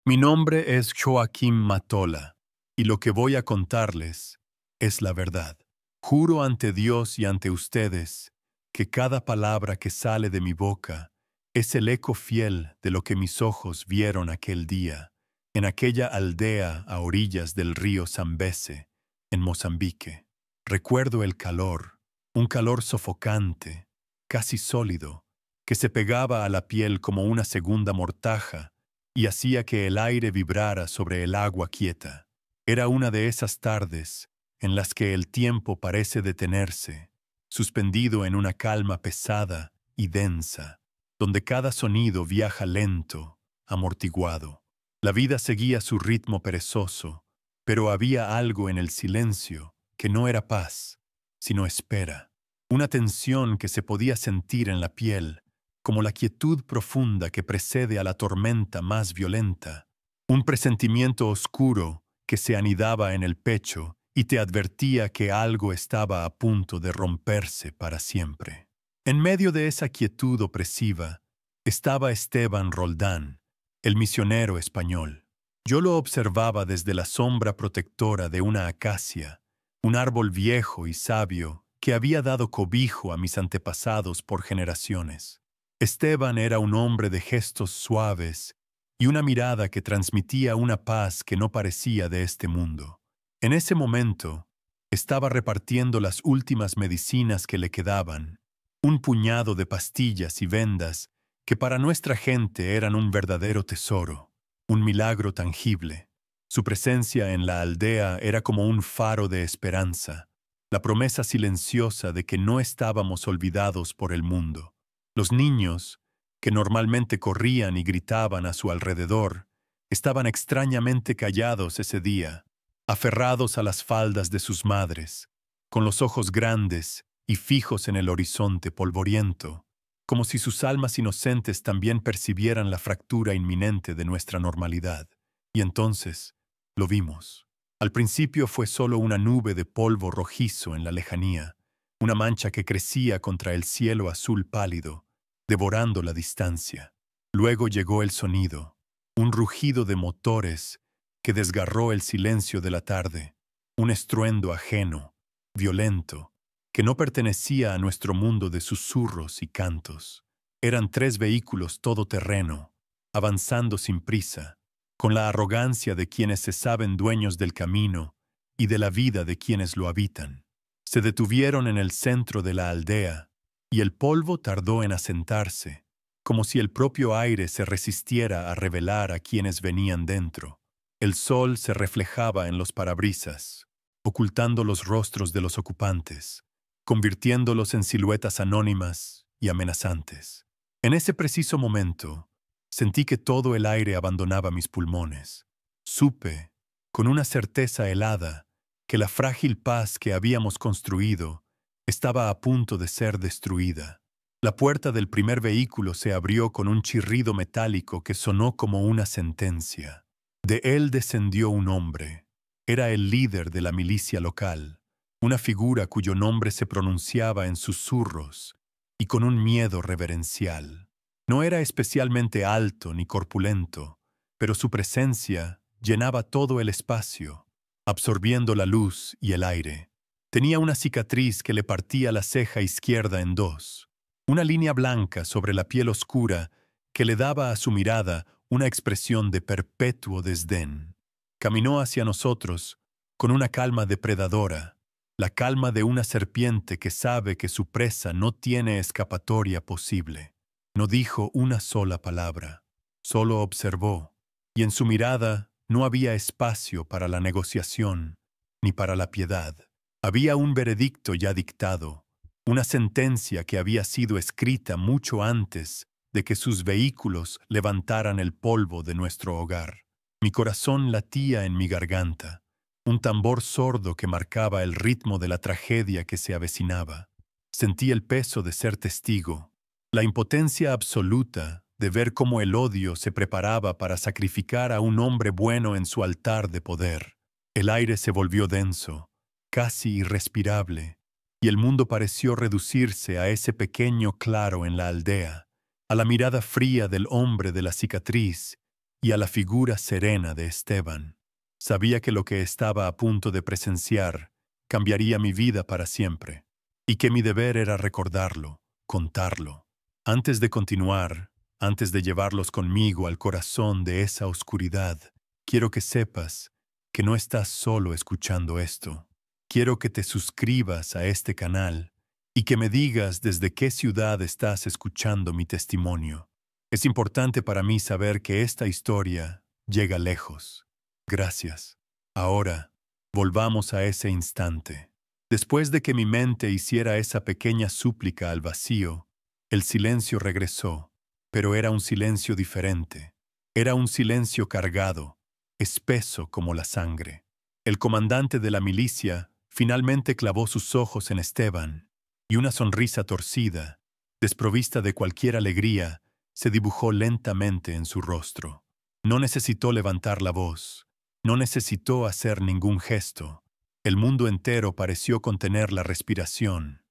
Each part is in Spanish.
Mi nombre es Joaquín Matola, y lo que voy a contarles es la verdad. Juro ante Dios y ante ustedes que cada palabra que sale de mi boca es el eco fiel de lo que mis ojos vieron aquel día, en aquella aldea a orillas del río Zambeze, en Mozambique. Recuerdo el calor, un calor sofocante, casi sólido, que se pegaba a la piel como una segunda mortaja y hacía que el aire vibrara sobre el agua quieta. Era una de esas tardes en las que el tiempo parece detenerse, suspendido en una calma pesada y densa, donde cada sonido viaja lento, amortiguado. La vida seguía su ritmo perezoso, pero había algo en el silencio que no era paz, sino espera, una tensión que se podía sentir en la piel, como la quietud profunda que precede a la tormenta más violenta, un presentimiento oscuro que se anidaba en el pecho y te advertía que algo estaba a punto de romperse para siempre. En medio de esa quietud opresiva estaba Esteban Roldán, el misionero español. Yo lo observaba desde la sombra protectora de una acacia, un árbol viejo y sabio que había dado cobijo a mis antepasados por generaciones. Esteban era un hombre de gestos suaves y una mirada que transmitía una paz que no parecía de este mundo. En ese momento, estaba repartiendo las últimas medicinas que le quedaban, un puñado de pastillas y vendas que para nuestra gente eran un verdadero tesoro, un milagro tangible. Su presencia en la aldea era como un faro de esperanza, la promesa silenciosa de que no estábamos olvidados por el mundo. Los niños, que normalmente corrían y gritaban a su alrededor, estaban extrañamente callados ese día, aferrados a las faldas de sus madres, con los ojos grandes y fijos en el horizonte polvoriento, como si sus almas inocentes también percibieran la fractura inminente de nuestra normalidad. Y entonces lo vimos. Al principio fue solo una nube de polvo rojizo en la lejanía, una mancha que crecía contra el cielo azul pálido, devorando la distancia. Luego llegó el sonido, un rugido de motores que desgarró el silencio de la tarde, un estruendo ajeno, violento, que no pertenecía a nuestro mundo de susurros y cantos. Eran 3 vehículos todoterreno, avanzando sin prisa, con la arrogancia de quienes se saben dueños del camino y de la vida de quienes lo habitan. Se detuvieron en el centro de la aldea, y el polvo tardó en asentarse, como si el propio aire se resistiera a revelar a quienes venían dentro. El sol se reflejaba en los parabrisas, ocultando los rostros de los ocupantes, convirtiéndolos en siluetas anónimas y amenazantes. En ese preciso momento, sentí que todo el aire abandonaba mis pulmones. Supe, con una certeza helada, que la frágil paz que habíamos construido estaba a punto de ser destruida. La puerta del primer vehículo se abrió con un chirrido metálico que sonó como una sentencia. De él descendió un hombre. Era el líder de la milicia local, una figura cuyo nombre se pronunciaba en susurros y con un miedo reverencial. No era especialmente alto ni corpulento, pero su presencia llenaba todo el espacio, absorbiendo la luz y el aire. Tenía una cicatriz que le partía la ceja izquierda en 2, una línea blanca sobre la piel oscura que le daba a su mirada una expresión de perpetuo desdén. Caminó hacia nosotros con una calma depredadora, la calma de una serpiente que sabe que su presa no tiene escapatoria posible. No dijo una sola palabra, solo observó, y en su mirada no había espacio para la negociación ni para la piedad. Había un veredicto ya dictado, una sentencia que había sido escrita mucho antes de que sus vehículos levantaran el polvo de nuestro hogar. Mi corazón latía en mi garganta, un tambor sordo que marcaba el ritmo de la tragedia que se avecinaba. Sentí el peso de ser testigo, la impotencia absoluta de ver cómo el odio se preparaba para sacrificar a un hombre bueno en su altar de poder. El aire se volvió denso, casi irrespirable, y el mundo pareció reducirse a ese pequeño claro en la aldea, a la mirada fría del hombre de la cicatriz y a la figura serena de Esteban. Sabía que lo que estaba a punto de presenciar cambiaría mi vida para siempre, y que mi deber era recordarlo, contarlo. Antes de continuar, antes de llevarlos conmigo al corazón de esa oscuridad, quiero que sepas que no estás solo escuchando esto. Quiero que te suscribas a este canal y que me digas desde qué ciudad estás escuchando mi testimonio. Es importante para mí saber que esta historia llega lejos. Gracias. Ahora, volvamos a ese instante. Después de que mi mente hiciera esa pequeña súplica al vacío, el silencio regresó, pero era un silencio diferente. Era un silencio cargado, espeso como la sangre. El comandante de la milicia finalmente clavó sus ojos en Esteban, y una sonrisa torcida, desprovista de cualquier alegría, se dibujó lentamente en su rostro. No necesitó levantar la voz, no necesitó hacer ningún gesto. El mundo entero pareció contener la respiración,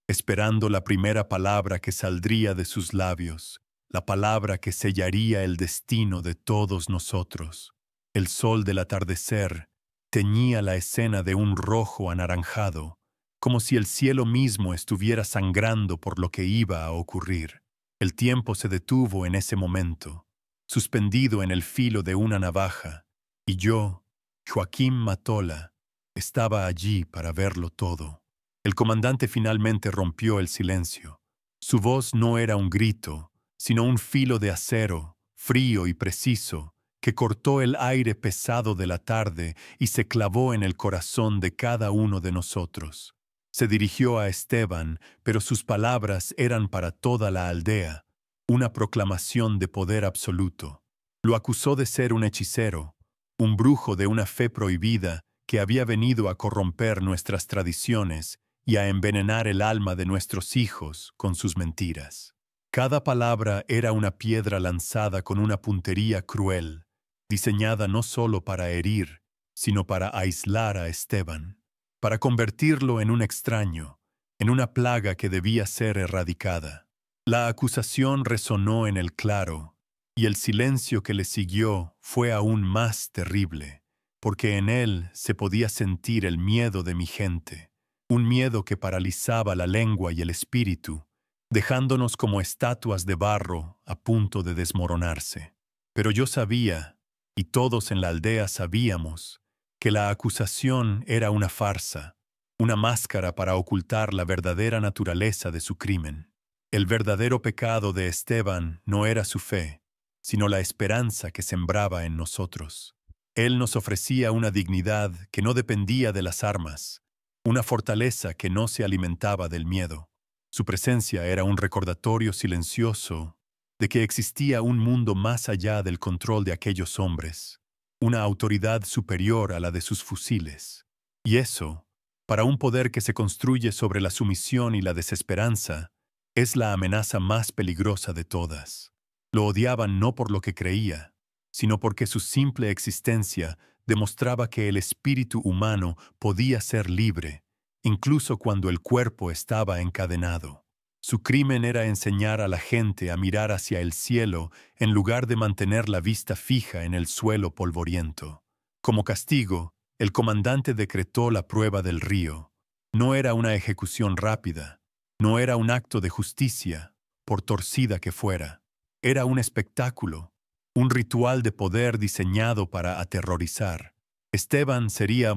esperando la primera palabra que saldría de sus labios, la palabra que sellaría el destino de todos nosotros. El sol del atardecer teñía la escena de un rojo anaranjado, como si el cielo mismo estuviera sangrando por lo que iba a ocurrir. El tiempo se detuvo en ese momento, suspendido en el filo de una navaja, y yo, Joaquín Matola, estaba allí para verlo todo. El comandante finalmente rompió el silencio. Su voz no era un grito, sino un filo de acero, frío y preciso, que cortó el aire pesado de la tarde y se clavó en el corazón de cada uno de nosotros. Se dirigió a Esteban, pero sus palabras eran para toda la aldea, una proclamación de poder absoluto. Lo acusó de ser un hechicero, un brujo de una fe prohibida que había venido a corromper nuestras tradiciones y a envenenar el alma de nuestros hijos con sus mentiras. Cada palabra era una piedra lanzada con una puntería cruel, diseñada no solo para herir, sino para aislar a Esteban, para convertirlo en un extraño, en una plaga que debía ser erradicada. La acusación resonó en el claro, y el silencio que le siguió fue aún más terrible, porque en él se podía sentir el miedo de mi gente, un miedo que paralizaba la lengua y el espíritu, dejándonos como estatuas de barro a punto de desmoronarse. Pero yo sabía, y todos en la aldea sabíamos, que la acusación era una farsa, una máscara para ocultar la verdadera naturaleza de su crimen. El verdadero pecado de Esteban no era su fe, sino la esperanza que sembraba en nosotros. Él nos ofrecía una dignidad que no dependía de las armas, una fortaleza que no se alimentaba del miedo. Su presencia era un recordatorio silencioso de que existía un mundo más allá del control de aquellos hombres, una autoridad superior a la de sus fusiles. Y eso, para un poder que se construye sobre la sumisión y la desesperanza, es la amenaza más peligrosa de todas. Lo odiaban no por lo que creía, sino porque su simple existencia demostraba que el espíritu humano podía ser libre, incluso cuando el cuerpo estaba encadenado. Su crimen era enseñar a la gente a mirar hacia el cielo en lugar de mantener la vista fija en el suelo polvoriento. Como castigo, el comandante decretó la prueba del río. No era una ejecución rápida, no era un acto de justicia, por torcida que fuera. Era un espectáculo, un ritual de poder diseñado para aterrorizar. Esteban sería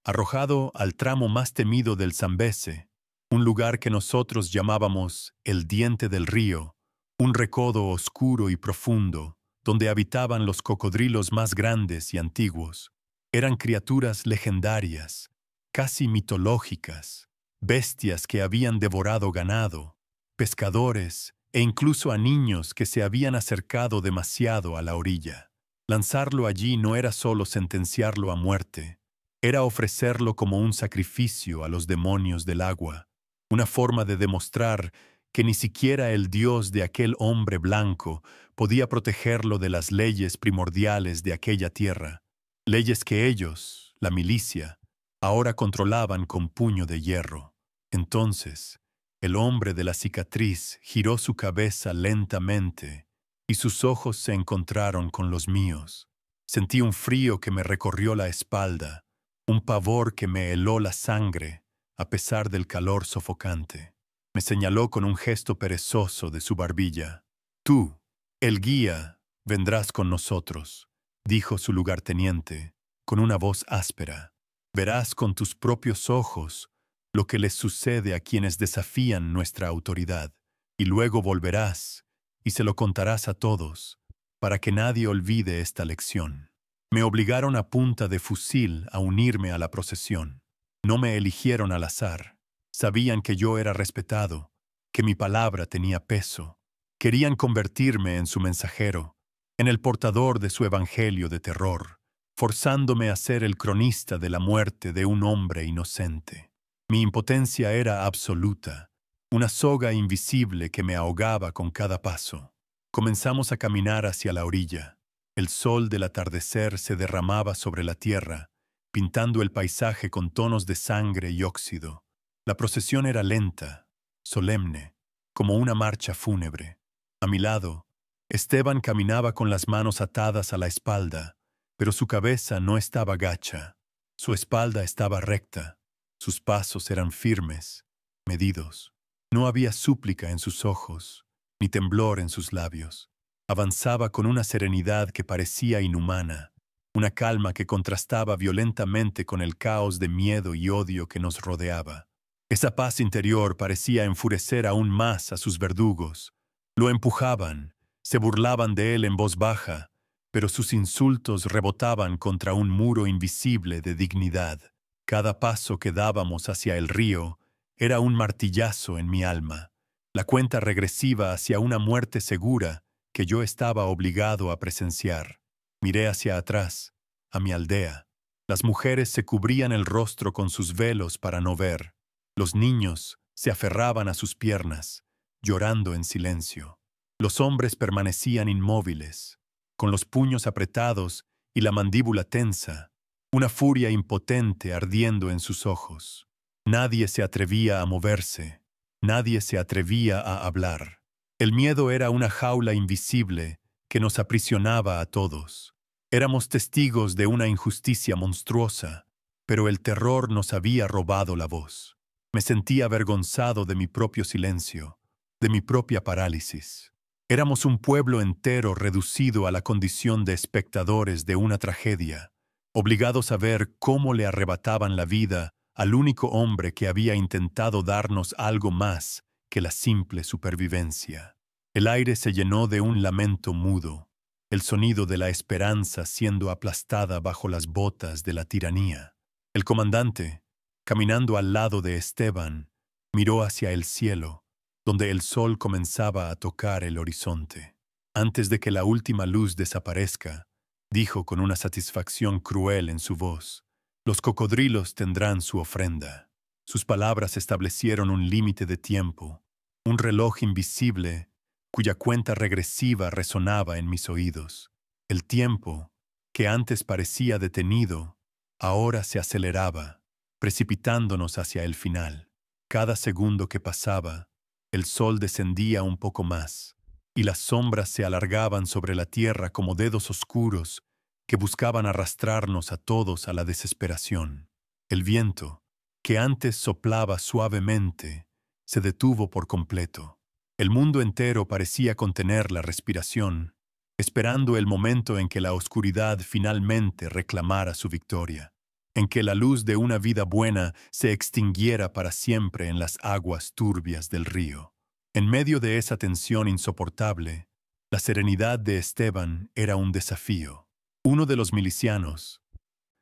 arrojado al tramo más temido del Zambeze, un lugar que nosotros llamábamos el diente del río, un recodo oscuro y profundo, donde habitaban los cocodrilos más grandes y antiguos. Eran criaturas legendarias, casi mitológicas, bestias que habían devorado ganado, pescadores e incluso a niños que se habían acercado demasiado a la orilla. Lanzarlo allí no era solo sentenciarlo a muerte, era ofrecerlo como un sacrificio a los demonios del agua, una forma de demostrar que ni siquiera el Dios de aquel hombre blanco podía protegerlo de las leyes primordiales de aquella tierra, leyes que ellos, la milicia, ahora controlaban con puño de hierro. Entonces, el hombre de la cicatriz giró su cabeza lentamente y sus ojos se encontraron con los míos. Sentí un frío que me recorrió la espalda, un pavor que me heló la sangre, a pesar del calor sofocante. Me señaló con un gesto perezoso de su barbilla. Tú, el guía, vendrás con nosotros, dijo su lugarteniente, con una voz áspera. Verás con tus propios ojos lo que les sucede a quienes desafían nuestra autoridad, y luego volverás y se lo contarás a todos, para que nadie olvide esta lección. Me obligaron a punta de fusil a unirme a la procesión. No me eligieron al azar. Sabían que yo era respetado, que mi palabra tenía peso. Querían convertirme en su mensajero, en el portador de su evangelio de terror, forzándome a ser el cronista de la muerte de un hombre inocente. Mi impotencia era absoluta, una soga invisible que me ahogaba con cada paso. Comenzamos a caminar hacia la orilla. El sol del atardecer se derramaba sobre la tierra, pintando el paisaje con tonos de sangre y óxido. La procesión era lenta, solemne, como una marcha fúnebre. A mi lado, Esteban caminaba con las manos atadas a la espalda, pero su cabeza no estaba gacha. Su espalda estaba recta. Sus pasos eran firmes, medidos. No había súplica en sus ojos, ni temblor en sus labios. Avanzaba con una serenidad que parecía inhumana, una calma que contrastaba violentamente con el caos de miedo y odio que nos rodeaba. Esa paz interior parecía enfurecer aún más a sus verdugos. Lo empujaban, se burlaban de él en voz baja, pero sus insultos rebotaban contra un muro invisible de dignidad. Cada paso que dábamos hacia el río era un martillazo en mi alma, la cuenta regresiva hacia una muerte segura que yo estaba obligado a presenciar. Miré hacia atrás, a mi aldea. Las mujeres se cubrían el rostro con sus velos para no ver. Los niños se aferraban a sus piernas, llorando en silencio. Los hombres permanecían inmóviles, con los puños apretados y la mandíbula tensa, una furia impotente ardiendo en sus ojos. Nadie se atrevía a moverse, nadie se atrevía a hablar. El miedo era una jaula invisible que nos aprisionaba a todos. Éramos testigos de una injusticia monstruosa, pero el terror nos había robado la voz. Me sentía avergonzado de mi propio silencio, de mi propia parálisis. Éramos un pueblo entero reducido a la condición de espectadores de una tragedia, obligados a ver cómo le arrebataban la vida al único hombre que había intentado darnos algo más que la simple supervivencia. El aire se llenó de un lamento mudo, el sonido de la esperanza siendo aplastada bajo las botas de la tiranía. El comandante, caminando al lado de Esteban, miró hacia el cielo, donde el sol comenzaba a tocar el horizonte. Antes de que la última luz desaparezca, dijo con una satisfacción cruel en su voz: «Los cocodrilos tendrán su ofrenda». Sus palabras establecieron un límite de tiempo, un reloj invisible cuya cuenta regresiva resonaba en mis oídos. El tiempo, que antes parecía detenido, ahora se aceleraba, precipitándonos hacia el final. Cada segundo que pasaba, el sol descendía un poco más, y las sombras se alargaban sobre la tierra como dedos oscuros que buscaban arrastrarnos a todos a la desesperación. El viento, que antes soplaba suavemente, se detuvo por completo. El mundo entero parecía contener la respiración, esperando el momento en que la oscuridad finalmente reclamara su victoria, en que la luz de una vida buena se extinguiera para siempre en las aguas turbias del río. En medio de esa tensión insoportable, la serenidad de Esteban era un desafío. Uno de los milicianos,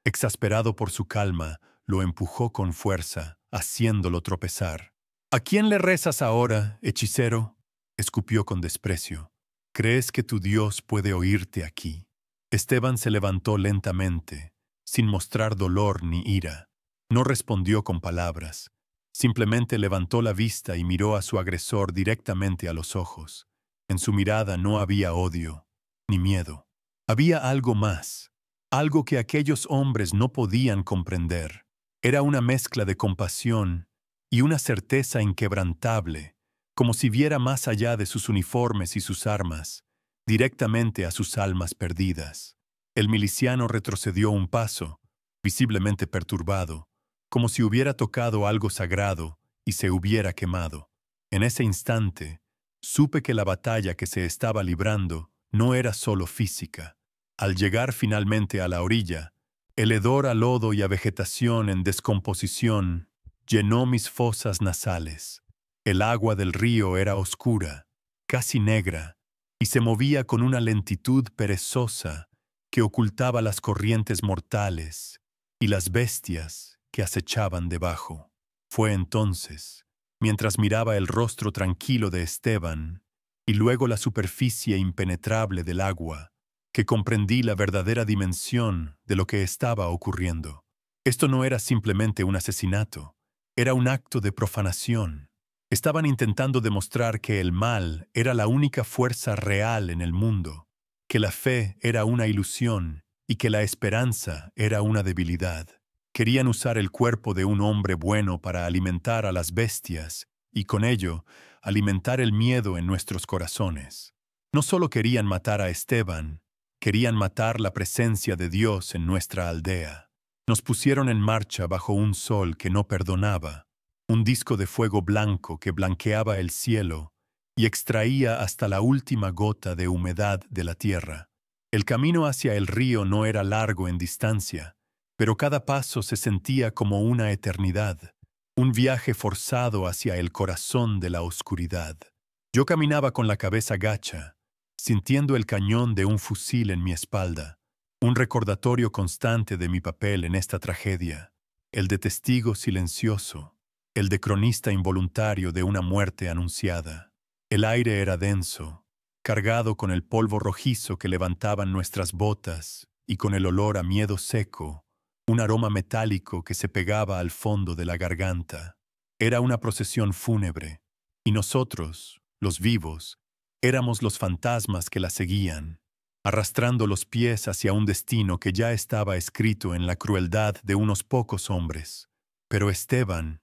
exasperado por su calma, lo empujó con fuerza, haciéndolo tropezar. «¿A quién le rezas ahora, hechicero?», escupió con desprecio. «¿Crees que tu Dios puede oírte aquí?». Esteban se levantó lentamente, sin mostrar dolor ni ira. No respondió con palabras. Simplemente levantó la vista y miró a su agresor directamente a los ojos. En su mirada no había odio, ni miedo. Había algo más, algo que aquellos hombres no podían comprender. Era una mezcla de compasión y una certeza inquebrantable, como si viera más allá de sus uniformes y sus armas, directamente a sus almas perdidas. El miliciano retrocedió un paso, visiblemente perturbado, como si hubiera tocado algo sagrado y se hubiera quemado. En ese instante, supe que la batalla que se estaba librando no era solo física. Al llegar finalmente a la orilla, el hedor a lodo y a vegetación en descomposición llenó mis fosas nasales. El agua del río era oscura, casi negra, y se movía con una lentitud perezosa que ocultaba las corrientes mortales y las bestias que acechaban debajo. Fue entonces, mientras miraba el rostro tranquilo de Esteban y luego la superficie impenetrable del agua, que comprendí la verdadera dimensión de lo que estaba ocurriendo. Esto no era simplemente un asesinato, era un acto de profanación. Estaban intentando demostrar que el mal era la única fuerza real en el mundo, que la fe era una ilusión y que la esperanza era una debilidad. Querían usar el cuerpo de un hombre bueno para alimentar a las bestias y con ello alimentar el miedo en nuestros corazones. No solo querían matar a Esteban, querían matar la presencia de Dios en nuestra aldea. Nos pusieron en marcha bajo un sol que no perdonaba, un disco de fuego blanco que blanqueaba el cielo y extraía hasta la última gota de humedad de la tierra. El camino hacia el río no era largo en distancia, pero cada paso se sentía como una eternidad, un viaje forzado hacia el corazón de la oscuridad. Yo caminaba con la cabeza gacha, sintiendo el cañón de un fusil en mi espalda, un recordatorio constante de mi papel en esta tragedia, el de testigo silencioso, el de cronista involuntario de una muerte anunciada. El aire era denso, cargado con el polvo rojizo que levantaban nuestras botas y con el olor a miedo seco, un aroma metálico que se pegaba al fondo de la garganta. Era una procesión fúnebre, y nosotros, los vivos, éramos los fantasmas que la seguían, arrastrando los pies hacia un destino que ya estaba escrito en la crueldad de unos pocos hombres. Pero Esteban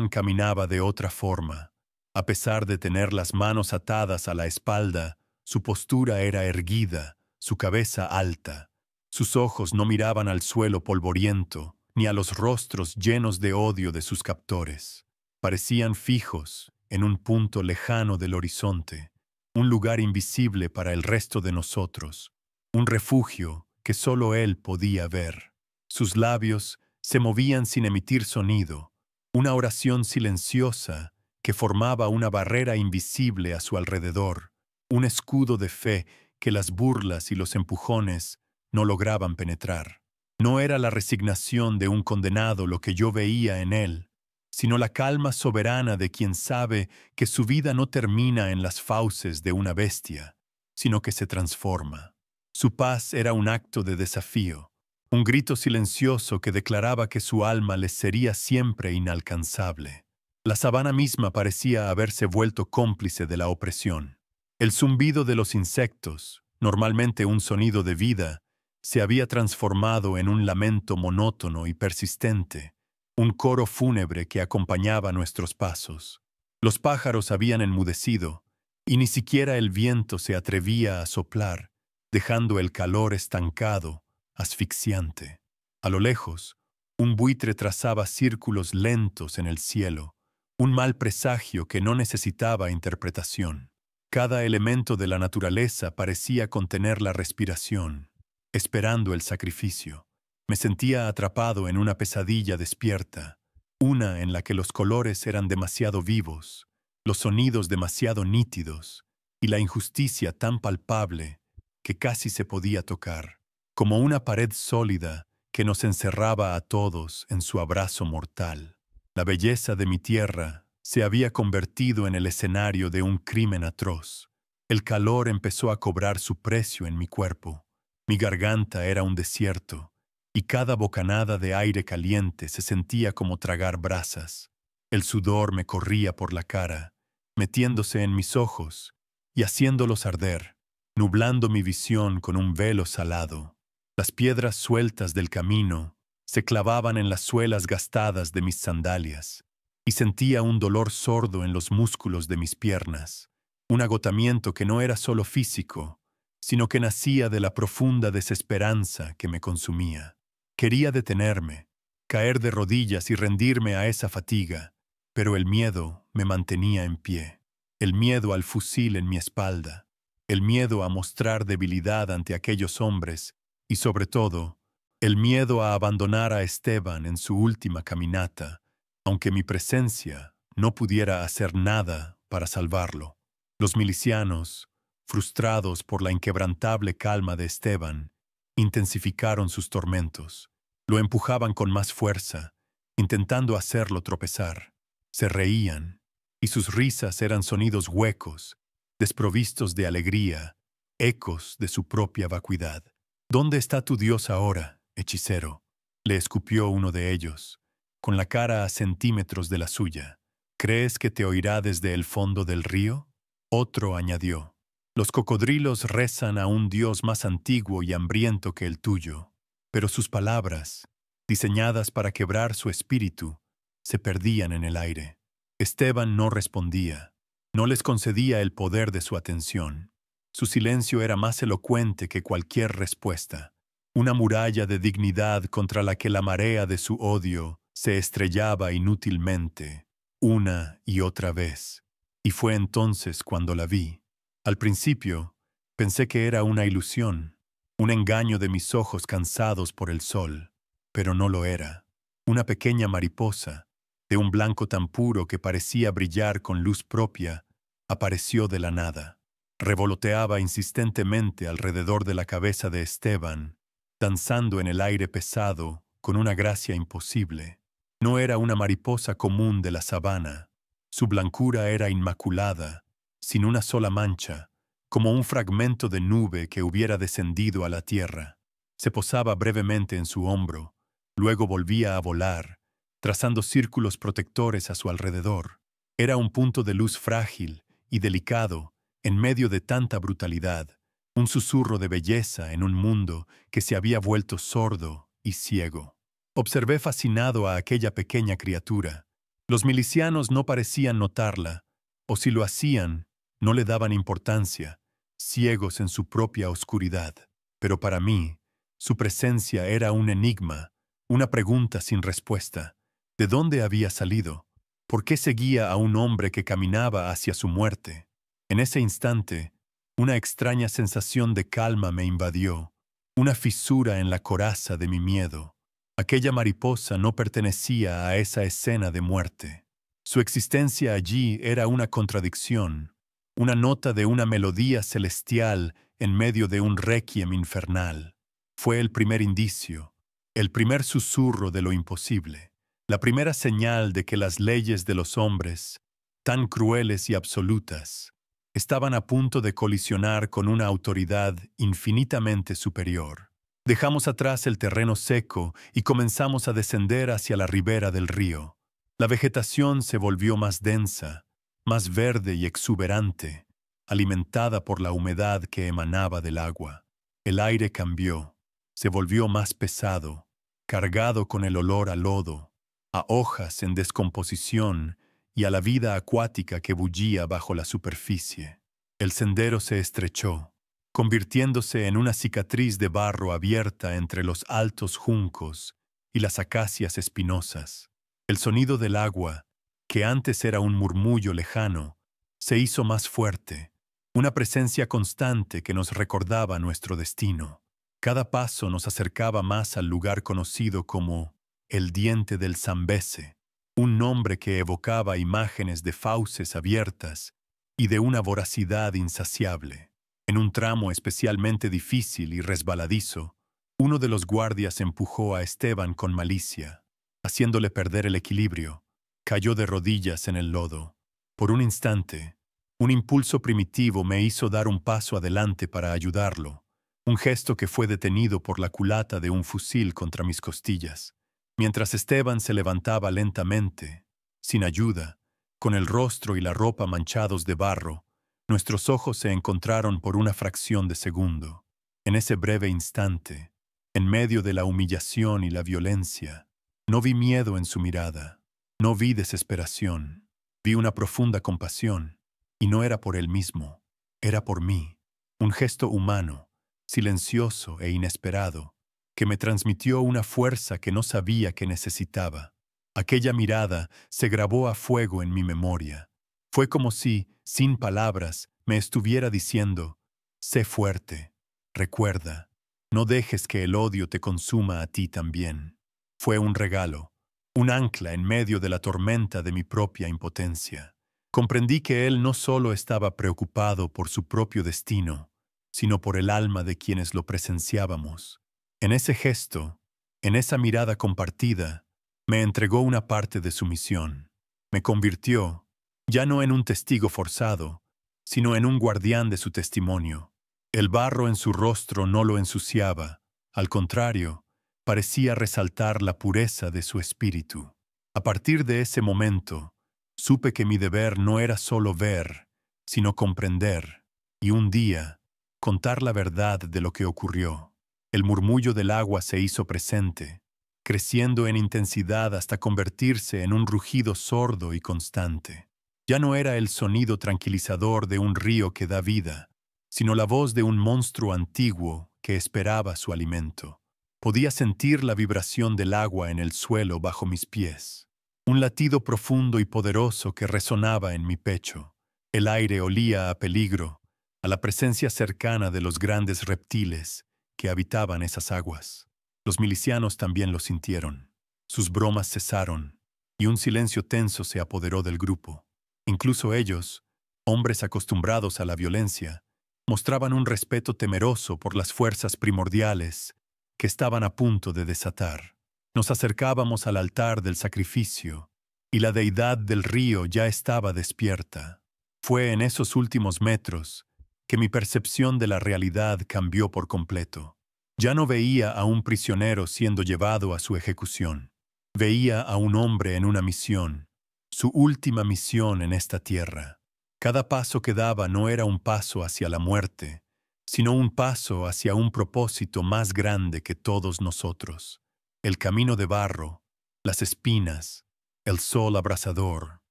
caminaba de otra forma. A pesar de tener las manos atadas a la espalda, su postura era erguida, su cabeza alta. Sus ojos no miraban al suelo polvoriento, ni a los rostros llenos de odio de sus captores. Parecían fijos en un punto lejano del horizonte, un lugar invisible para el resto de nosotros, un refugio que solo él podía ver. Sus labios se movían sin emitir sonido, una oración silenciosa que formaba una barrera invisible a su alrededor, un escudo de fe que las burlas y los empujones no lograban penetrar. No era la resignación de un condenado lo que yo veía en él, sino la calma soberana de quien sabe que su vida no termina en las fauces de una bestia, sino que se transforma. Su paz era un acto de desafío, un grito silencioso que declaraba que su alma les sería siempre inalcanzable. La sabana misma parecía haberse vuelto cómplice de la opresión. El zumbido de los insectos, normalmente un sonido de vida, se había transformado en un lamento monótono y persistente, un coro fúnebre que acompañaba nuestros pasos. Los pájaros habían enmudecido, y ni siquiera el viento se atrevía a soplar, dejando el calor estancado, asfixiante. A lo lejos, un buitre trazaba círculos lentos en el cielo, un mal presagio que no necesitaba interpretación. Cada elemento de la naturaleza parecía contener la respiración, esperando el sacrificio. Me sentía atrapado en una pesadilla despierta, una en la que los colores eran demasiado vivos, los sonidos demasiado nítidos y la injusticia tan palpable que casi se podía tocar, como una pared sólida que nos encerraba a todos en su abrazo mortal. La belleza de mi tierra se había convertido en el escenario de un crimen atroz. El calor empezó a cobrar su precio en mi cuerpo. Mi garganta era un desierto, y cada bocanada de aire caliente se sentía como tragar brasas. El sudor me corría por la cara, metiéndose en mis ojos y haciéndolos arder, nublando mi visión con un velo salado. Las piedras sueltas del camino se clavaban en las suelas gastadas de mis sandalias, y sentía un dolor sordo en los músculos de mis piernas. un agotamiento que no era solo físico, sino que nacía de la profunda desesperanza que me consumía. Quería detenerme, caer de rodillas y rendirme a esa fatiga, pero el miedo me mantenía en pie. El miedo al fusil en mi espalda, el miedo a mostrar debilidad ante aquellos hombres y, sobre todo, el miedo a abandonar a Esteban en su última caminata, aunque mi presencia no pudiera hacer nada para salvarlo. Los milicianos, frustrados por la inquebrantable calma de Esteban, intensificaron sus tormentos. Lo empujaban con más fuerza, intentando hacerlo tropezar. Se reían, y sus risas eran sonidos huecos, desprovistos de alegría, ecos de su propia vacuidad. ¿Dónde está tu Dios ahora, hechicero?, le escupió uno de ellos, con la cara a centímetros de la suya. ¿Crees que te oirá desde el fondo del río? Otro añadió: los cocodrilos rezan a un Dios más antiguo y hambriento que el tuyo, pero sus palabras, diseñadas para quebrar su espíritu, se perdían en el aire. Esteban no respondía, no les concedía el poder de su atención. Su silencio era más elocuente que cualquier respuesta, una muralla de dignidad contra la que la marea de su odio se estrellaba inútilmente, una y otra vez. Y fue entonces cuando la vi. Al principio, pensé que era una ilusión, un engaño de mis ojos cansados por el sol, pero no lo era. Una pequeña mariposa, de un blanco tan puro que parecía brillar con luz propia, apareció de la nada. Revoloteaba insistentemente alrededor de la cabeza de Esteban, danzando en el aire pesado con una gracia imposible. No era una mariposa común de la sabana. Su blancura era inmaculada, sin una sola mancha, como un fragmento de nube que hubiera descendido a la tierra. Se posaba brevemente en su hombro, luego volvía a volar, trazando círculos protectores a su alrededor. Era un punto de luz frágil y delicado en medio de tanta brutalidad, un susurro de belleza en un mundo que se había vuelto sordo y ciego. Observé fascinado a aquella pequeña criatura. Los milicianos no parecían notarla, o si lo hacían, no le daban importancia, ciegos en su propia oscuridad. Pero para mí, su presencia era un enigma, una pregunta sin respuesta. ¿De dónde había salido? ¿Por qué seguía a un hombre que caminaba hacia su muerte? En ese instante, una extraña sensación de calma me invadió, una fisura en la coraza de mi miedo. Aquella mariposa no pertenecía a esa escena de muerte. Su existencia allí era una contradicción, una nota de una melodía celestial en medio de un requiem infernal. Fue el primer indicio, el primer susurro de lo imposible, la primera señal de que las leyes de los hombres, tan crueles y absolutas, estaban a punto de colisionar con una autoridad infinitamente superior. Dejamos atrás el terreno seco y comenzamos a descender hacia la ribera del río. La vegetación se volvió más densa, más verde y exuberante, alimentada por la humedad que emanaba del agua. El aire cambió, se volvió más pesado, cargado con el olor a lodo, a hojas en descomposición y a la vida acuática que bullía bajo la superficie. El sendero se estrechó, convirtiéndose en una cicatriz de barro abierta entre los altos juncos y las acacias espinosas. El sonido del agua, que antes era un murmullo lejano, se hizo más fuerte, una presencia constante que nos recordaba nuestro destino. Cada paso nos acercaba más al lugar conocido como el Diente del Zambeze, un nombre que evocaba imágenes de fauces abiertas y de una voracidad insaciable. En un tramo especialmente difícil y resbaladizo, uno de los guardias empujó a Esteban con malicia, haciéndole perder el equilibrio. Cayó de rodillas en el lodo. Por un instante, un impulso primitivo me hizo dar un paso adelante para ayudarlo, un gesto que fue detenido por la culata de un fusil contra mis costillas. Mientras Esteban se levantaba lentamente, sin ayuda, con el rostro y la ropa manchados de barro, nuestros ojos se encontraron por una fracción de segundo. En ese breve instante, en medio de la humillación y la violencia, no vi miedo en su mirada, no vi desesperación, vi una profunda compasión. Y no era por él mismo, era por mí. Un gesto humano, silencioso e inesperado, que me transmitió una fuerza que no sabía que necesitaba. Aquella mirada se grabó a fuego en mi memoria. Fue como si, sin palabras, me estuviera diciendo: sé fuerte, recuerda, no dejes que el odio te consuma a ti también. Fue un regalo, un ancla en medio de la tormenta de mi propia impotencia. Comprendí que él no solo estaba preocupado por su propio destino, sino por el alma de quienes lo presenciábamos. En ese gesto, en esa mirada compartida, me entregó una parte de su misión. Me convirtió, ya no en un testigo forzado, sino en un guardián de su testimonio. El barro en su rostro no lo ensuciaba, al contrario, parecía resaltar la pureza de su espíritu. A partir de ese momento, supe que mi deber no era solo ver, sino comprender, y un día, contar la verdad de lo que ocurrió. El murmullo del agua se hizo presente, creciendo en intensidad hasta convertirse en un rugido sordo y constante. Ya no era el sonido tranquilizador de un río que da vida, sino la voz de un monstruo antiguo que esperaba su alimento. Podía sentir la vibración del agua en el suelo bajo mis pies, un latido profundo y poderoso que resonaba en mi pecho. El aire olía a peligro, a la presencia cercana de los grandes reptiles que habitaban esas aguas. Los milicianos también lo sintieron. Sus bromas cesaron, y un silencio tenso se apoderó del grupo. Incluso ellos, hombres acostumbrados a la violencia, mostraban un respeto temeroso por las fuerzas primordiales que estaban a punto de desatar. Nos acercábamos al altar del sacrificio, y la deidad del río ya estaba despierta. Fue en esos últimos metros que mi percepción de la realidad cambió por completo. Ya no veía a un prisionero siendo llevado a su ejecución. Veía a un hombre en una misión, su última misión en esta tierra. Cada paso que daba no era un paso hacia la muerte, sino un paso hacia un propósito más grande que todos nosotros. El camino de barro, las espinas, el sol abrasador,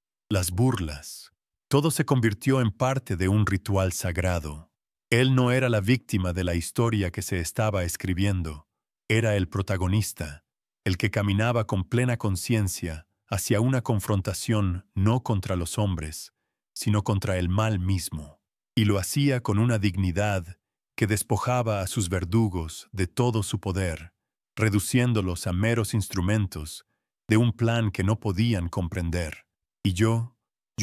las burlas, todo se convirtió en parte de un ritual sagrado. Él no era la víctima de la historia que se estaba escribiendo, era el protagonista, el que caminaba con plena conciencia hacia una confrontación no contra los hombres, sino contra el mal mismo, y lo hacía con una dignidad que despojaba a sus verdugos de todo su poder, reduciéndolos a meros instrumentos de un plan que no podían comprender. Y yo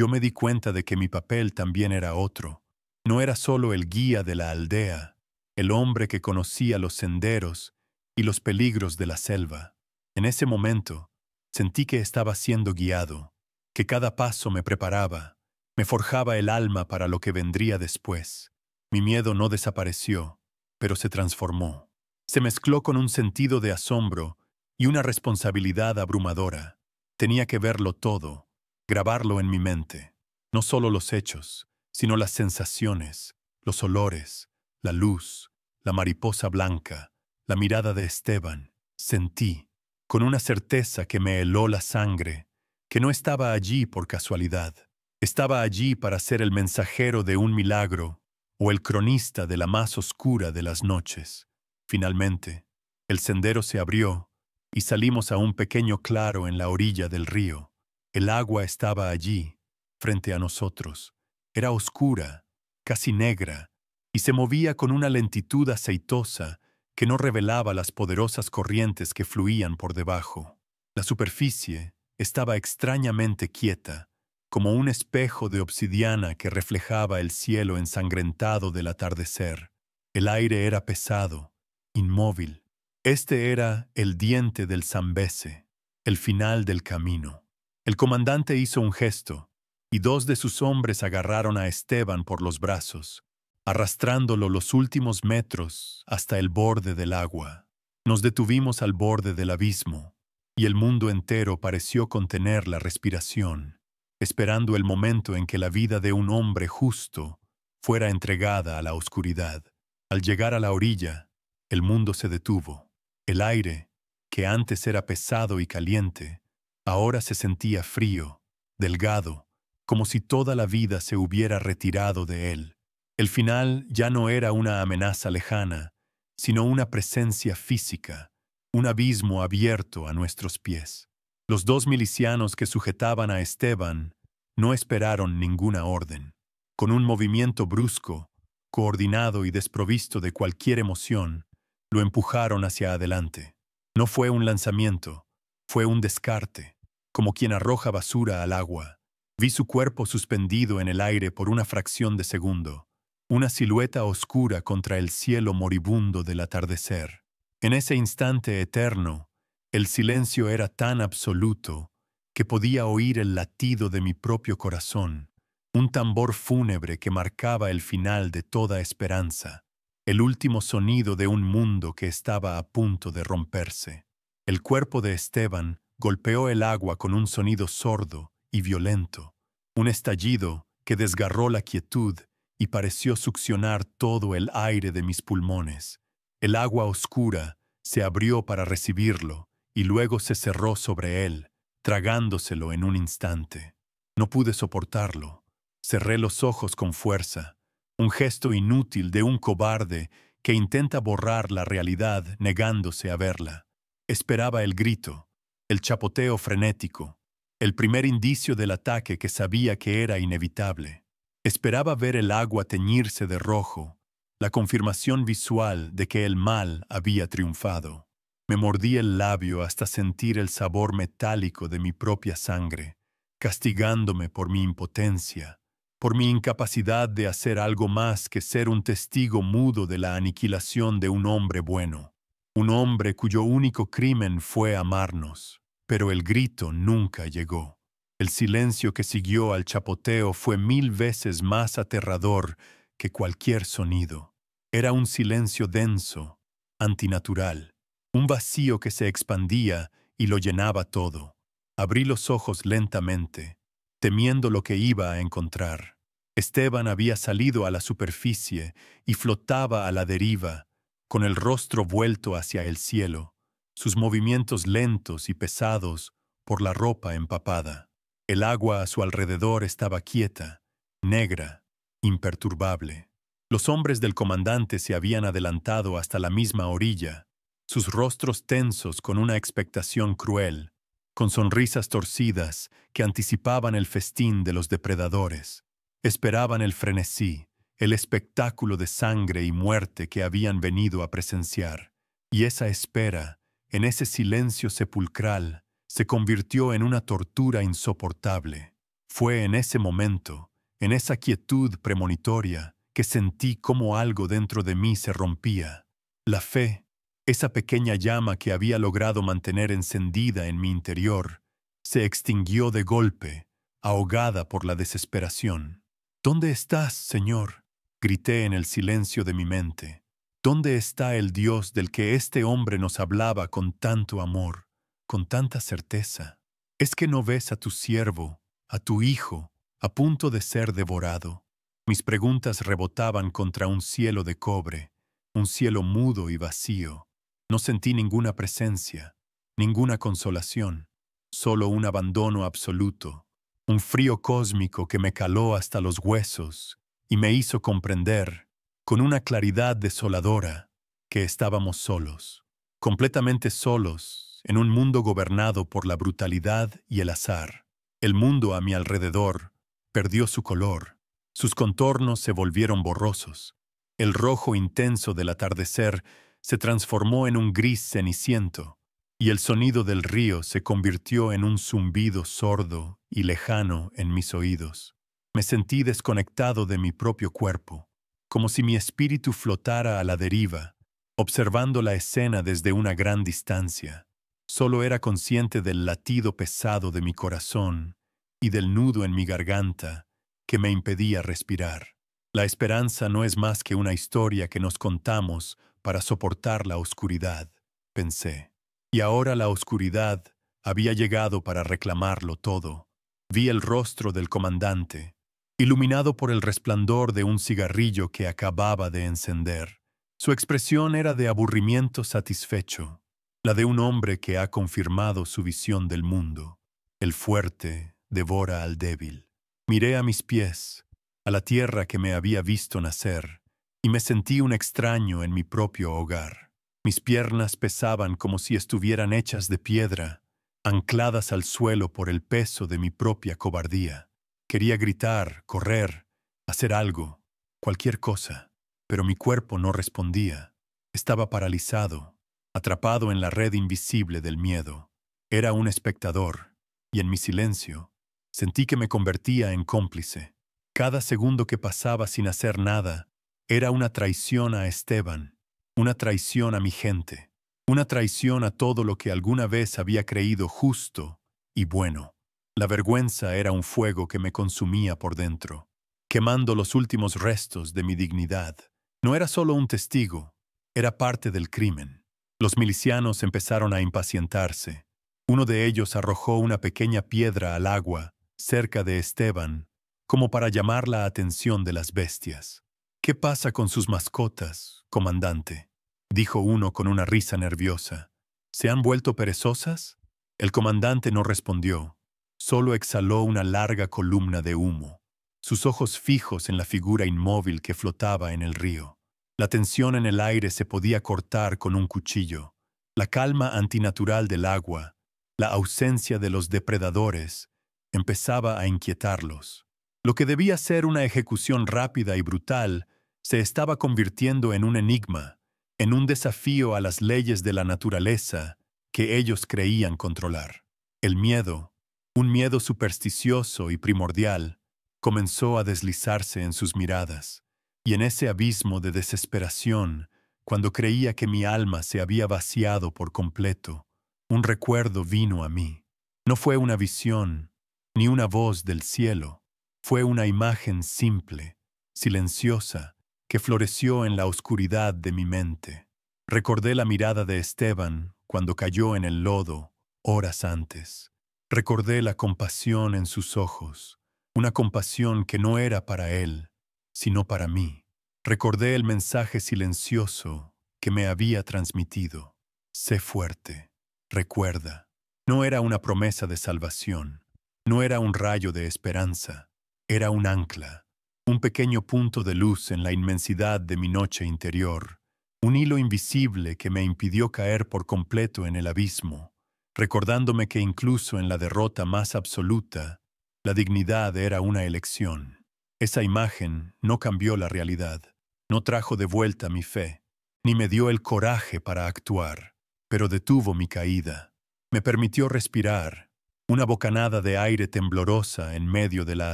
me di cuenta de que mi papel también era otro. No era solo el guía de la aldea, el hombre que conocía los senderos y los peligros de la selva. En ese momento, sentí que estaba siendo guiado, que cada paso me preparaba, me forjaba el alma para lo que vendría después. Mi miedo no desapareció, pero se transformó. Se mezcló con un sentido de asombro y una responsabilidad abrumadora. Tenía que verlo todo, grabarlo en mi mente, no solo los hechos, sino las sensaciones, los olores, la luz, la mariposa blanca, la mirada de Esteban. Sentí, con una certeza que me heló la sangre, que no estaba allí por casualidad. Estaba allí para ser el mensajero de un milagro o el cronista de la más oscura de las noches. Finalmente, el sendero se abrió y salimos a un pequeño claro en la orilla del río. El agua estaba allí, frente a nosotros. Era oscura, casi negra, y se movía con una lentitud aceitosa que no revelaba las poderosas corrientes que fluían por debajo. La superficie estaba extrañamente quieta, como un espejo de obsidiana que reflejaba el cielo ensangrentado del atardecer. El aire era pesado, inmóvil. Este era el diente del Zambeze, el final del camino. El comandante hizo un gesto, y dos de sus hombres agarraron a Esteban por los brazos, arrastrándolo los últimos metros hasta el borde del agua. Nos detuvimos al borde del abismo, y el mundo entero pareció contener la respiración, esperando el momento en que la vida de un hombre justo fuera entregada a la oscuridad. Al llegar a la orilla, el mundo se detuvo. El aire, que antes era pesado y caliente, ahora se sentía frío, delgado como si toda la vida se hubiera retirado de él. El final ya no era una amenaza lejana, sino una presencia física, un abismo abierto a nuestros pies. Los dos milicianos que sujetaban a Esteban no esperaron ninguna orden. Con un movimiento brusco, coordinado y desprovisto de cualquier emoción, lo empujaron hacia adelante. No fue un lanzamiento, fue un descarte, como quien arroja basura al agua. Vi su cuerpo suspendido en el aire por una fracción de segundo, una silueta oscura contra el cielo moribundo del atardecer. En ese instante eterno, el silencio era tan absoluto que podía oír el latido de mi propio corazón, un tambor fúnebre que marcaba el final de toda esperanza, el último sonido de un mundo que estaba a punto de romperse. El cuerpo de Esteban golpeó el agua con un sonido sordo y violento, un estallido que desgarró la quietud y pareció succionar todo el aire de mis pulmones. El agua oscura se abrió para recibirlo y luego se cerró sobre él, tragándoselo en un instante. No pude soportarlo. Cerré los ojos con fuerza, un gesto inútil de un cobarde que intenta borrar la realidad negándose a verla. Esperaba el grito, el chapoteo frenético, el primer indicio del ataque que sabía que era inevitable. Esperaba ver el agua teñirse de rojo, la confirmación visual de que el mal había triunfado. Me mordí el labio hasta sentir el sabor metálico de mi propia sangre, castigándome por mi impotencia, por mi incapacidad de hacer algo más que ser un testigo mudo de la aniquilación de un hombre bueno, un hombre cuyo único crimen fue amarnos. Pero el grito nunca llegó. El silencio que siguió al chapoteo fue 1000 veces más aterrador que cualquier sonido. Era un silencio denso, antinatural, un vacío que se expandía y lo llenaba todo. Abrí los ojos lentamente, temiendo lo que iba a encontrar. Esteban había salido a la superficie y flotaba a la deriva, con el rostro vuelto hacia el cielo, sus movimientos lentos y pesados por la ropa empapada. El agua a su alrededor estaba quieta, negra, imperturbable. Los hombres del comandante se habían adelantado hasta la misma orilla, sus rostros tensos con una expectación cruel, con sonrisas torcidas que anticipaban el festín de los depredadores. Esperaban el frenesí, el espectáculo de sangre y muerte que habían venido a presenciar. Y esa espera, en ese silencio sepulcral, se convirtió en una tortura insoportable. Fue en ese momento, en esa quietud premonitoria, que sentí cómo algo dentro de mí se rompía. La fe, esa pequeña llama que había logrado mantener encendida en mi interior, se extinguió de golpe, ahogada por la desesperación. ¿Dónde estás, Señor?, grité en el silencio de mi mente. ¿Dónde está el Dios del que este hombre nos hablaba con tanto amor, con tanta certeza? ¿Es que no ves a tu siervo, a tu hijo, a punto de ser devorado? Mis preguntas rebotaban contra un cielo de cobre, un cielo mudo y vacío. No sentí ninguna presencia, ninguna consolación, solo un abandono absoluto, un frío cósmico que me caló hasta los huesos y me hizo comprender, con una claridad desoladora, que estábamos solos, completamente solos, en un mundo gobernado por la brutalidad y el azar. El mundo a mi alrededor perdió su color, sus contornos se volvieron borrosos. El rojo intenso del atardecer se transformó en un gris ceniciento, y el sonido del río se convirtió en un zumbido sordo y lejano en mis oídos. Me sentí desconectado de mi propio cuerpo, como si mi espíritu flotara a la deriva, observando la escena desde una gran distancia. Solo era consciente del latido pesado de mi corazón y del nudo en mi garganta que me impedía respirar. La esperanza no es más que una historia que nos contamos para soportar la oscuridad, pensé. Y ahora la oscuridad había llegado para reclamarlo todo. Vi el rostro del comandante, iluminado por el resplandor de un cigarrillo que acababa de encender. Su expresión era de aburrimiento satisfecho, la de un hombre que ha confirmado su visión del mundo. El fuerte devora al débil. Miré a mis pies, a la tierra que me había visto nacer, y me sentí un extraño en mi propio hogar. Mis piernas pesaban como si estuvieran hechas de piedra, ancladas al suelo por el peso de mi propia cobardía. Quería gritar, correr, hacer algo, cualquier cosa, pero mi cuerpo no respondía. Estaba paralizado, atrapado en la red invisible del miedo. Era un espectador, y en mi silencio, sentí que me convertía en cómplice. Cada segundo que pasaba sin hacer nada era una traición a Esteban, una traición a mi gente, una traición a todo lo que alguna vez había creído justo y bueno. La vergüenza era un fuego que me consumía por dentro, quemando los últimos restos de mi dignidad. No era solo un testigo, era parte del crimen. Los milicianos empezaron a impacientarse. Uno de ellos arrojó una pequeña piedra al agua, cerca de Esteban, como para llamar la atención de las bestias. «¿Qué pasa con sus mascotas, comandante?», dijo uno con una risa nerviosa. «¿Se han vuelto perezosas?». El comandante no respondió, solo exhaló una larga columna de humo, sus ojos fijos en la figura inmóvil que flotaba en el río. La tensión en el aire se podía cortar con un cuchillo. La calma antinatural del agua, la ausencia de los depredadores, empezaba a inquietarlos. Lo que debía ser una ejecución rápida y brutal se estaba convirtiendo en un enigma, en un desafío a las leyes de la naturaleza que ellos creían controlar. El miedo, un miedo supersticioso y primordial, comenzó a deslizarse en sus miradas, y en ese abismo de desesperación, cuando creía que mi alma se había vaciado por completo, un recuerdo vino a mí. No fue una visión, ni una voz del cielo. Fue una imagen simple, silenciosa, que floreció en la oscuridad de mi mente. Recordé la mirada de Esteban cuando cayó en el lodo horas antes. Recordé la compasión en sus ojos, una compasión que no era para él, sino para mí. Recordé el mensaje silencioso que me había transmitido. Sé fuerte, recuerda. No era una promesa de salvación, no era un rayo de esperanza, era un ancla, un pequeño punto de luz en la inmensidad de mi noche interior, un hilo invisible que me impidió caer por completo en el abismo, recordándome que incluso en la derrota más absoluta, la dignidad era una elección. Esa imagen no cambió la realidad, no trajo de vuelta mi fe, ni me dio el coraje para actuar, pero detuvo mi caída. Me permitió respirar, una bocanada de aire temblorosa en medio de la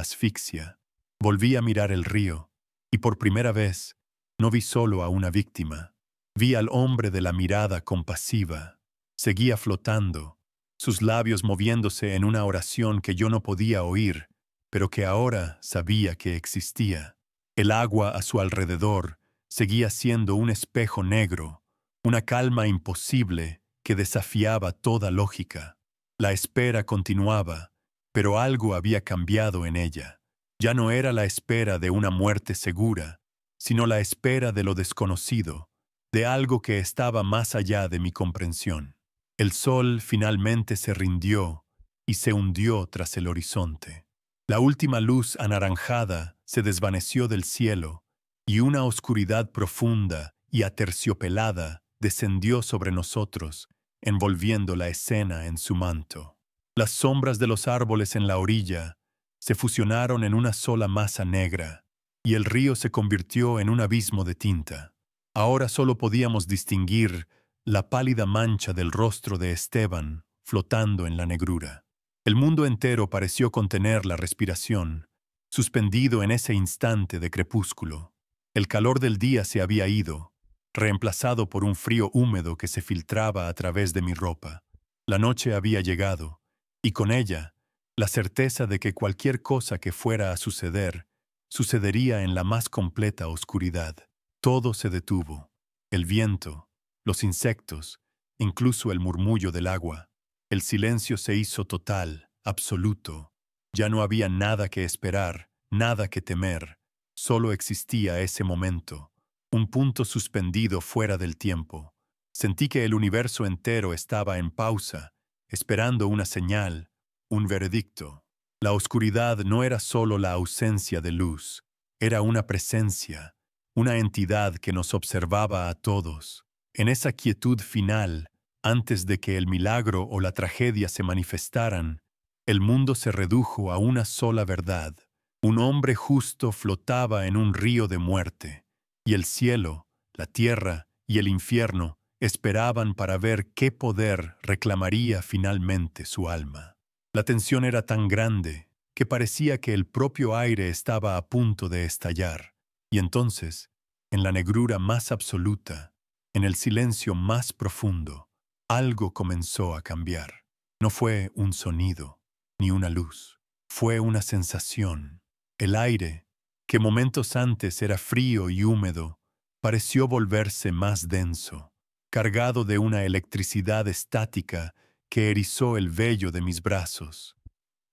asfixia. Volví a mirar el río, y por primera vez no vi solo a una víctima. Vi al hombre de la mirada compasiva. Seguía flotando, sus labios moviéndose en una oración que yo no podía oír, pero que ahora sabía que existía. El agua a su alrededor seguía siendo un espejo negro, una calma imposible que desafiaba toda lógica. La espera continuaba, pero algo había cambiado en ella. Ya no era la espera de una muerte segura, sino la espera de lo desconocido, de algo que estaba más allá de mi comprensión. El sol finalmente se rindió y se hundió tras el horizonte. La última luz anaranjada se desvaneció del cielo y una oscuridad profunda y aterciopelada descendió sobre nosotros, envolviendo la escena en su manto. Las sombras de los árboles en la orilla se fusionaron en una sola masa negra, y el río se convirtió en un abismo de tinta. Ahora solo podíamos distinguir la pálida mancha del rostro de Esteban flotando en la negrura. El mundo entero pareció contener la respiración, suspendido en ese instante de crepúsculo. El calor del día se había ido, reemplazado por un frío húmedo que se filtraba a través de mi ropa. La noche había llegado, y con ella, la certeza de que cualquier cosa que fuera a suceder, sucedería en la más completa oscuridad. Todo se detuvo, el viento, los insectos, incluso el murmullo del agua. El silencio se hizo total, absoluto. Ya no había nada que esperar, nada que temer. Solo existía ese momento, un punto suspendido fuera del tiempo. Sentí que el universo entero estaba en pausa, esperando una señal, un veredicto. La oscuridad no era solo la ausencia de luz, era una presencia, una entidad que nos observaba a todos. En esa quietud final, antes de que el milagro o la tragedia se manifestaran, el mundo se redujo a una sola verdad. Un hombre justo flotaba en un río de muerte, y el cielo, la tierra y el infierno esperaban para ver qué poder reclamaría finalmente su alma. La tensión era tan grande que parecía que el propio aire estaba a punto de estallar, y entonces, en la negrura más absoluta, en el silencio más profundo, algo comenzó a cambiar. No fue un sonido, ni una luz, fue una sensación. El aire, que momentos antes era frío y húmedo, pareció volverse más denso, cargado de una electricidad estática que erizó el vello de mis brazos.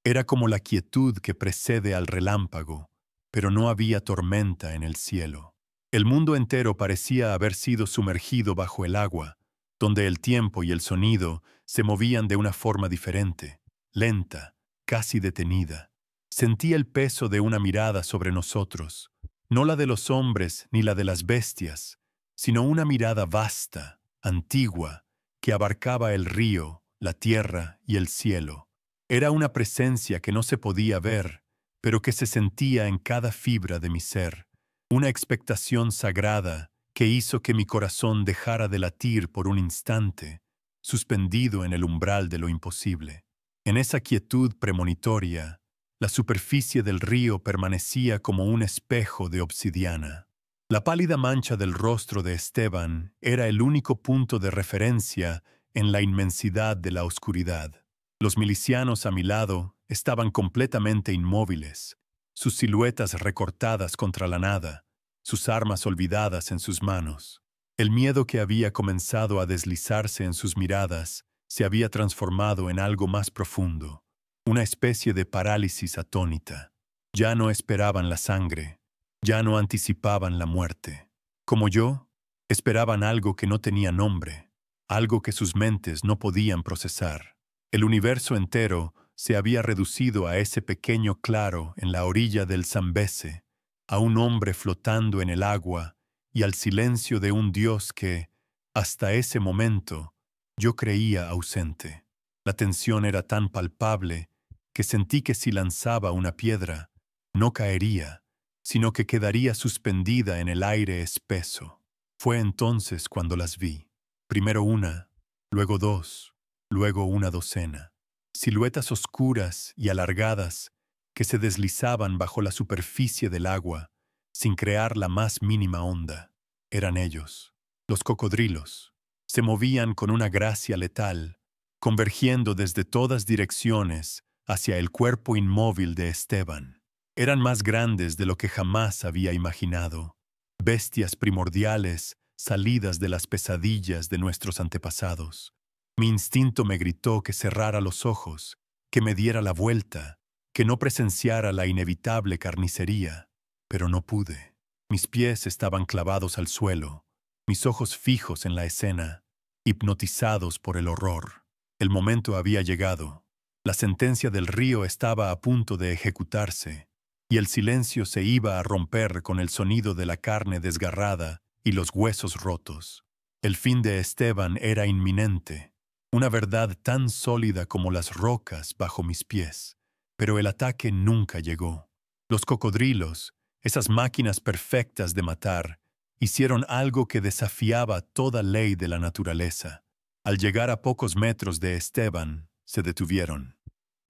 Era como la quietud que precede al relámpago, pero no había tormenta en el cielo. El mundo entero parecía haber sido sumergido bajo el agua, donde el tiempo y el sonido se movían de una forma diferente, lenta, casi detenida. Sentí el peso de una mirada sobre nosotros, no la de los hombres ni la de las bestias, sino una mirada vasta, antigua, que abarcaba el río, la tierra y el cielo. Era una presencia que no se podía ver, pero que se sentía en cada fibra de mi ser, una expectación sagrada que hizo que mi corazón dejara de latir por un instante, suspendido en el umbral de lo imposible. En esa quietud premonitoria, la superficie del río permanecía como un espejo de obsidiana. La pálida mancha del rostro de Esteban era el único punto de referencia en la inmensidad de la oscuridad. Los milicianos a mi lado estaban completamente inmóviles, sus siluetas recortadas contra la nada, sus armas olvidadas en sus manos. El miedo que había comenzado a deslizarse en sus miradas se había transformado en algo más profundo, una especie de parálisis atónita. Ya no esperaban la sangre, ya no anticipaban la muerte. Como yo, esperaban algo que no tenía nombre, algo que sus mentes no podían procesar. El universo entero se había reducido a ese pequeño claro en la orilla del Zambeze, a un hombre flotando en el agua y al silencio de un Dios que, hasta ese momento, yo creía ausente. La tensión era tan palpable que sentí que si lanzaba una piedra, no caería, sino que quedaría suspendida en el aire espeso. Fue entonces cuando las vi. Primero una, luego dos, luego una docena. Siluetas oscuras y alargadas que se deslizaban bajo la superficie del agua, sin crear la más mínima onda. Eran ellos, los cocodrilos. Se movían con una gracia letal, convergiendo desde todas direcciones hacia el cuerpo inmóvil de Esteban. Eran más grandes de lo que jamás había imaginado, bestias primordiales salidas de las pesadillas de nuestros antepasados. Mi instinto me gritó que cerrara los ojos, que me diera la vuelta, que no presenciara la inevitable carnicería, pero no pude. Mis pies estaban clavados al suelo, mis ojos fijos en la escena, hipnotizados por el horror. El momento había llegado. La sentencia del río estaba a punto de ejecutarse, y el silencio se iba a romper con el sonido de la carne desgarrada y los huesos rotos. El fin de Esteban era inminente, una verdad tan sólida como las rocas bajo mis pies, pero el ataque nunca llegó. Los cocodrilos, esas máquinas perfectas de matar, hicieron algo que desafiaba toda ley de la naturaleza. Al llegar a pocos metros de Esteban, se detuvieron.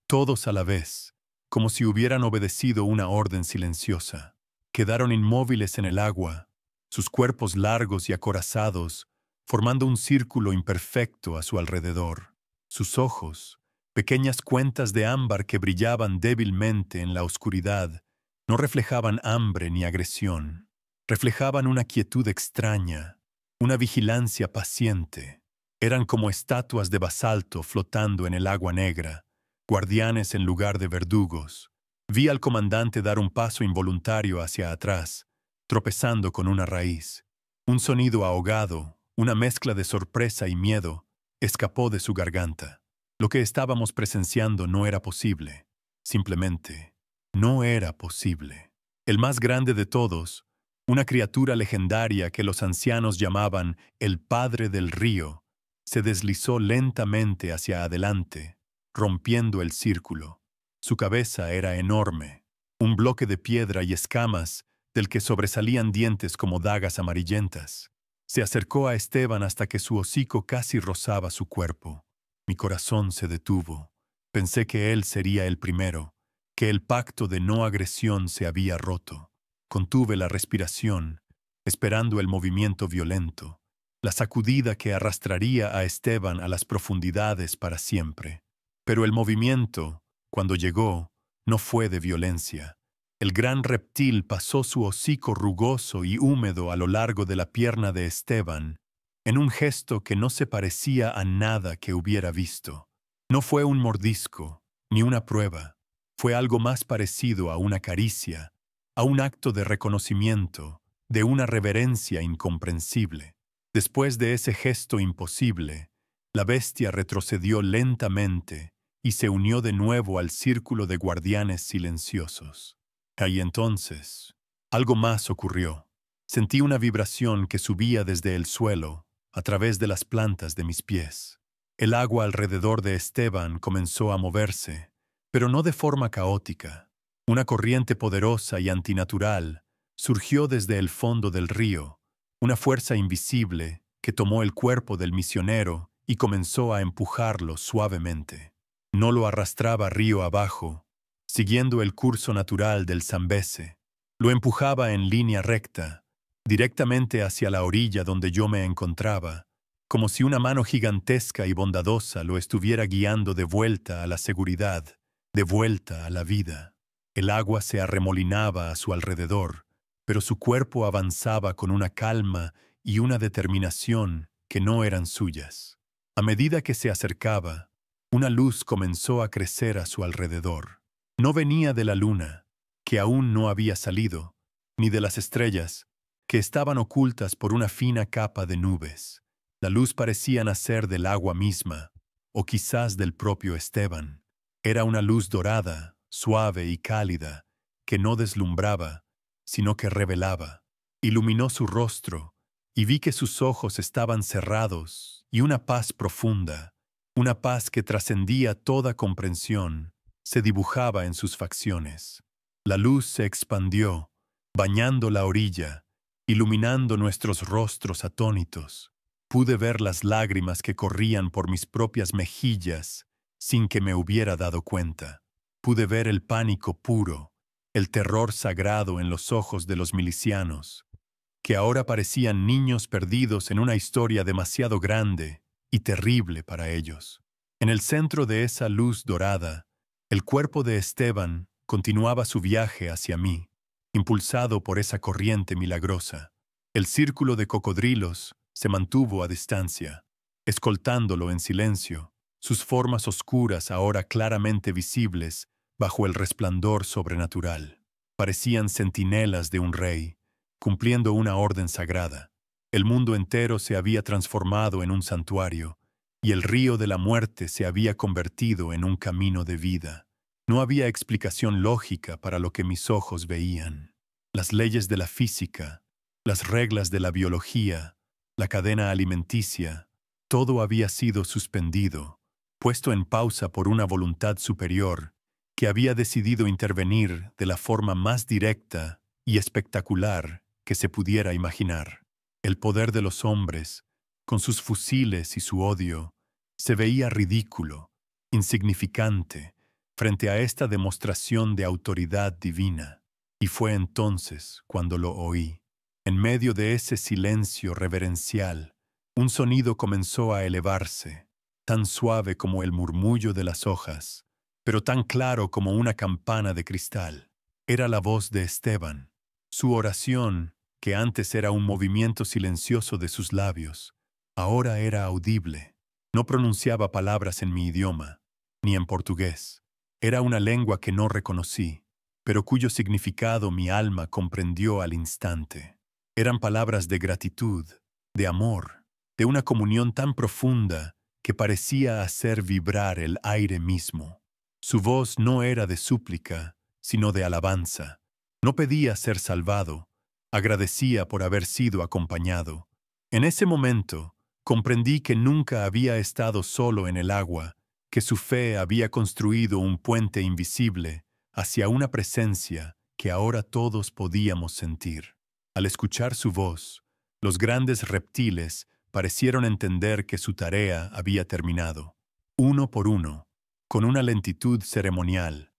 Todos a la vez, como si hubieran obedecido una orden silenciosa. Quedaron inmóviles en el agua, sus cuerpos largos y acorazados, formando un círculo imperfecto a su alrededor. Sus ojos, pequeñas cuentas de ámbar que brillaban débilmente en la oscuridad, no reflejaban hambre ni agresión. Reflejaban una quietud extraña, una vigilancia paciente. Eran como estatuas de basalto flotando en el agua negra, guardianes en lugar de verdugos. Vi al comandante dar un paso involuntario hacia atrás, tropezando con una raíz. Un sonido ahogado, una mezcla de sorpresa y miedo, escapó de su garganta. Lo que estábamos presenciando no era posible. Simplemente no era posible. El más grande de todos, una criatura legendaria que los ancianos llamaban el Padre del Río, se deslizó lentamente hacia adelante, rompiendo el círculo. Su cabeza era enorme, un bloque de piedra y escamas del que sobresalían dientes como dagas amarillentas. Se acercó a Esteban hasta que su hocico casi rozaba su cuerpo. Mi corazón se detuvo. Pensé que él sería el primero, que el pacto de no agresión se había roto. Contuve la respiración, esperando el movimiento violento, la sacudida que arrastraría a Esteban a las profundidades para siempre. Pero el movimiento, cuando llegó, no fue de violencia. El gran reptil pasó su hocico rugoso y húmedo a lo largo de la pierna de Esteban, en un gesto que no se parecía a nada que hubiera visto. No fue un mordisco, ni una prueba. Fue algo más parecido a una caricia, a un acto de reconocimiento, de una reverencia incomprensible. Después de ese gesto imposible, la bestia retrocedió lentamente y se unió de nuevo al círculo de guardianes silenciosos. Y entonces, algo más ocurrió. Sentí una vibración que subía desde el suelo, a través de las plantas de mis pies. El agua alrededor de Esteban comenzó a moverse, pero no de forma caótica. Una corriente poderosa y antinatural surgió desde el fondo del río, una fuerza invisible que tomó el cuerpo del misionero y comenzó a empujarlo suavemente. No lo arrastraba río abajo, siguiendo el curso natural del Zambeze. Lo empujaba en línea recta, directamente hacia la orilla donde yo me encontraba, como si una mano gigantesca y bondadosa lo estuviera guiando de vuelta a la seguridad, de vuelta a la vida. El agua se arremolinaba a su alrededor, pero su cuerpo avanzaba con una calma y una determinación que no eran suyas. A medida que se acercaba, una luz comenzó a crecer a su alrededor. No venía de la luna, que aún no había salido, ni de las estrellas, que estaban ocultas por una fina capa de nubes. La luz parecía nacer del agua misma, o quizás del propio Esteban. Era una luz dorada, suave y cálida, que no deslumbraba, sino que revelaba. Iluminó su rostro, y vi que sus ojos estaban cerrados, y una paz profunda, una paz que trascendía toda comprensión, se dibujaba en sus facciones. La luz se expandió, bañando la orilla, iluminando nuestros rostros atónitos. Pude ver las lágrimas que corrían por mis propias mejillas sin que me hubiera dado cuenta. Pude ver el pánico puro, el terror sagrado en los ojos de los milicianos, que ahora parecían niños perdidos en una historia demasiado grande y terrible para ellos. En el centro de esa luz dorada, el cuerpo de Esteban continuaba su viaje hacia mí, impulsado por esa corriente milagrosa. El círculo de cocodrilos se mantuvo a distancia, escoltándolo en silencio, sus formas oscuras ahora claramente visibles bajo el resplandor sobrenatural. Parecían centinelas de un rey, cumpliendo una orden sagrada. El mundo entero se había transformado en un santuario, y el río de la muerte se había convertido en un camino de vida. No había explicación lógica para lo que mis ojos veían. Las leyes de la física, las reglas de la biología, la cadena alimenticia, todo había sido suspendido, puesto en pausa por una voluntad superior que había decidido intervenir de la forma más directa y espectacular que se pudiera imaginar. El poder de los hombres, con sus fusiles y su odio, se veía ridículo, insignificante, frente a esta demostración de autoridad divina. Y fue entonces cuando lo oí. En medio de ese silencio reverencial, un sonido comenzó a elevarse, tan suave como el murmullo de las hojas, pero tan claro como una campana de cristal. Era la voz de Esteban. Su oración, que antes era un movimiento silencioso de sus labios, ahora era audible. No pronunciaba palabras en mi idioma, ni en portugués. Era una lengua que no reconocí, pero cuyo significado mi alma comprendió al instante. Eran palabras de gratitud, de amor, de una comunión tan profunda que parecía hacer vibrar el aire mismo. Su voz no era de súplica, sino de alabanza. No pedía ser salvado, agradecía por haber sido acompañado. En ese momento, comprendí que nunca había estado solo en el agua, que su fe había construido un puente invisible hacia una presencia que ahora todos podíamos sentir. Al escuchar su voz, los grandes reptiles parecieron entender que su tarea había terminado. Uno por uno, con una lentitud ceremonial,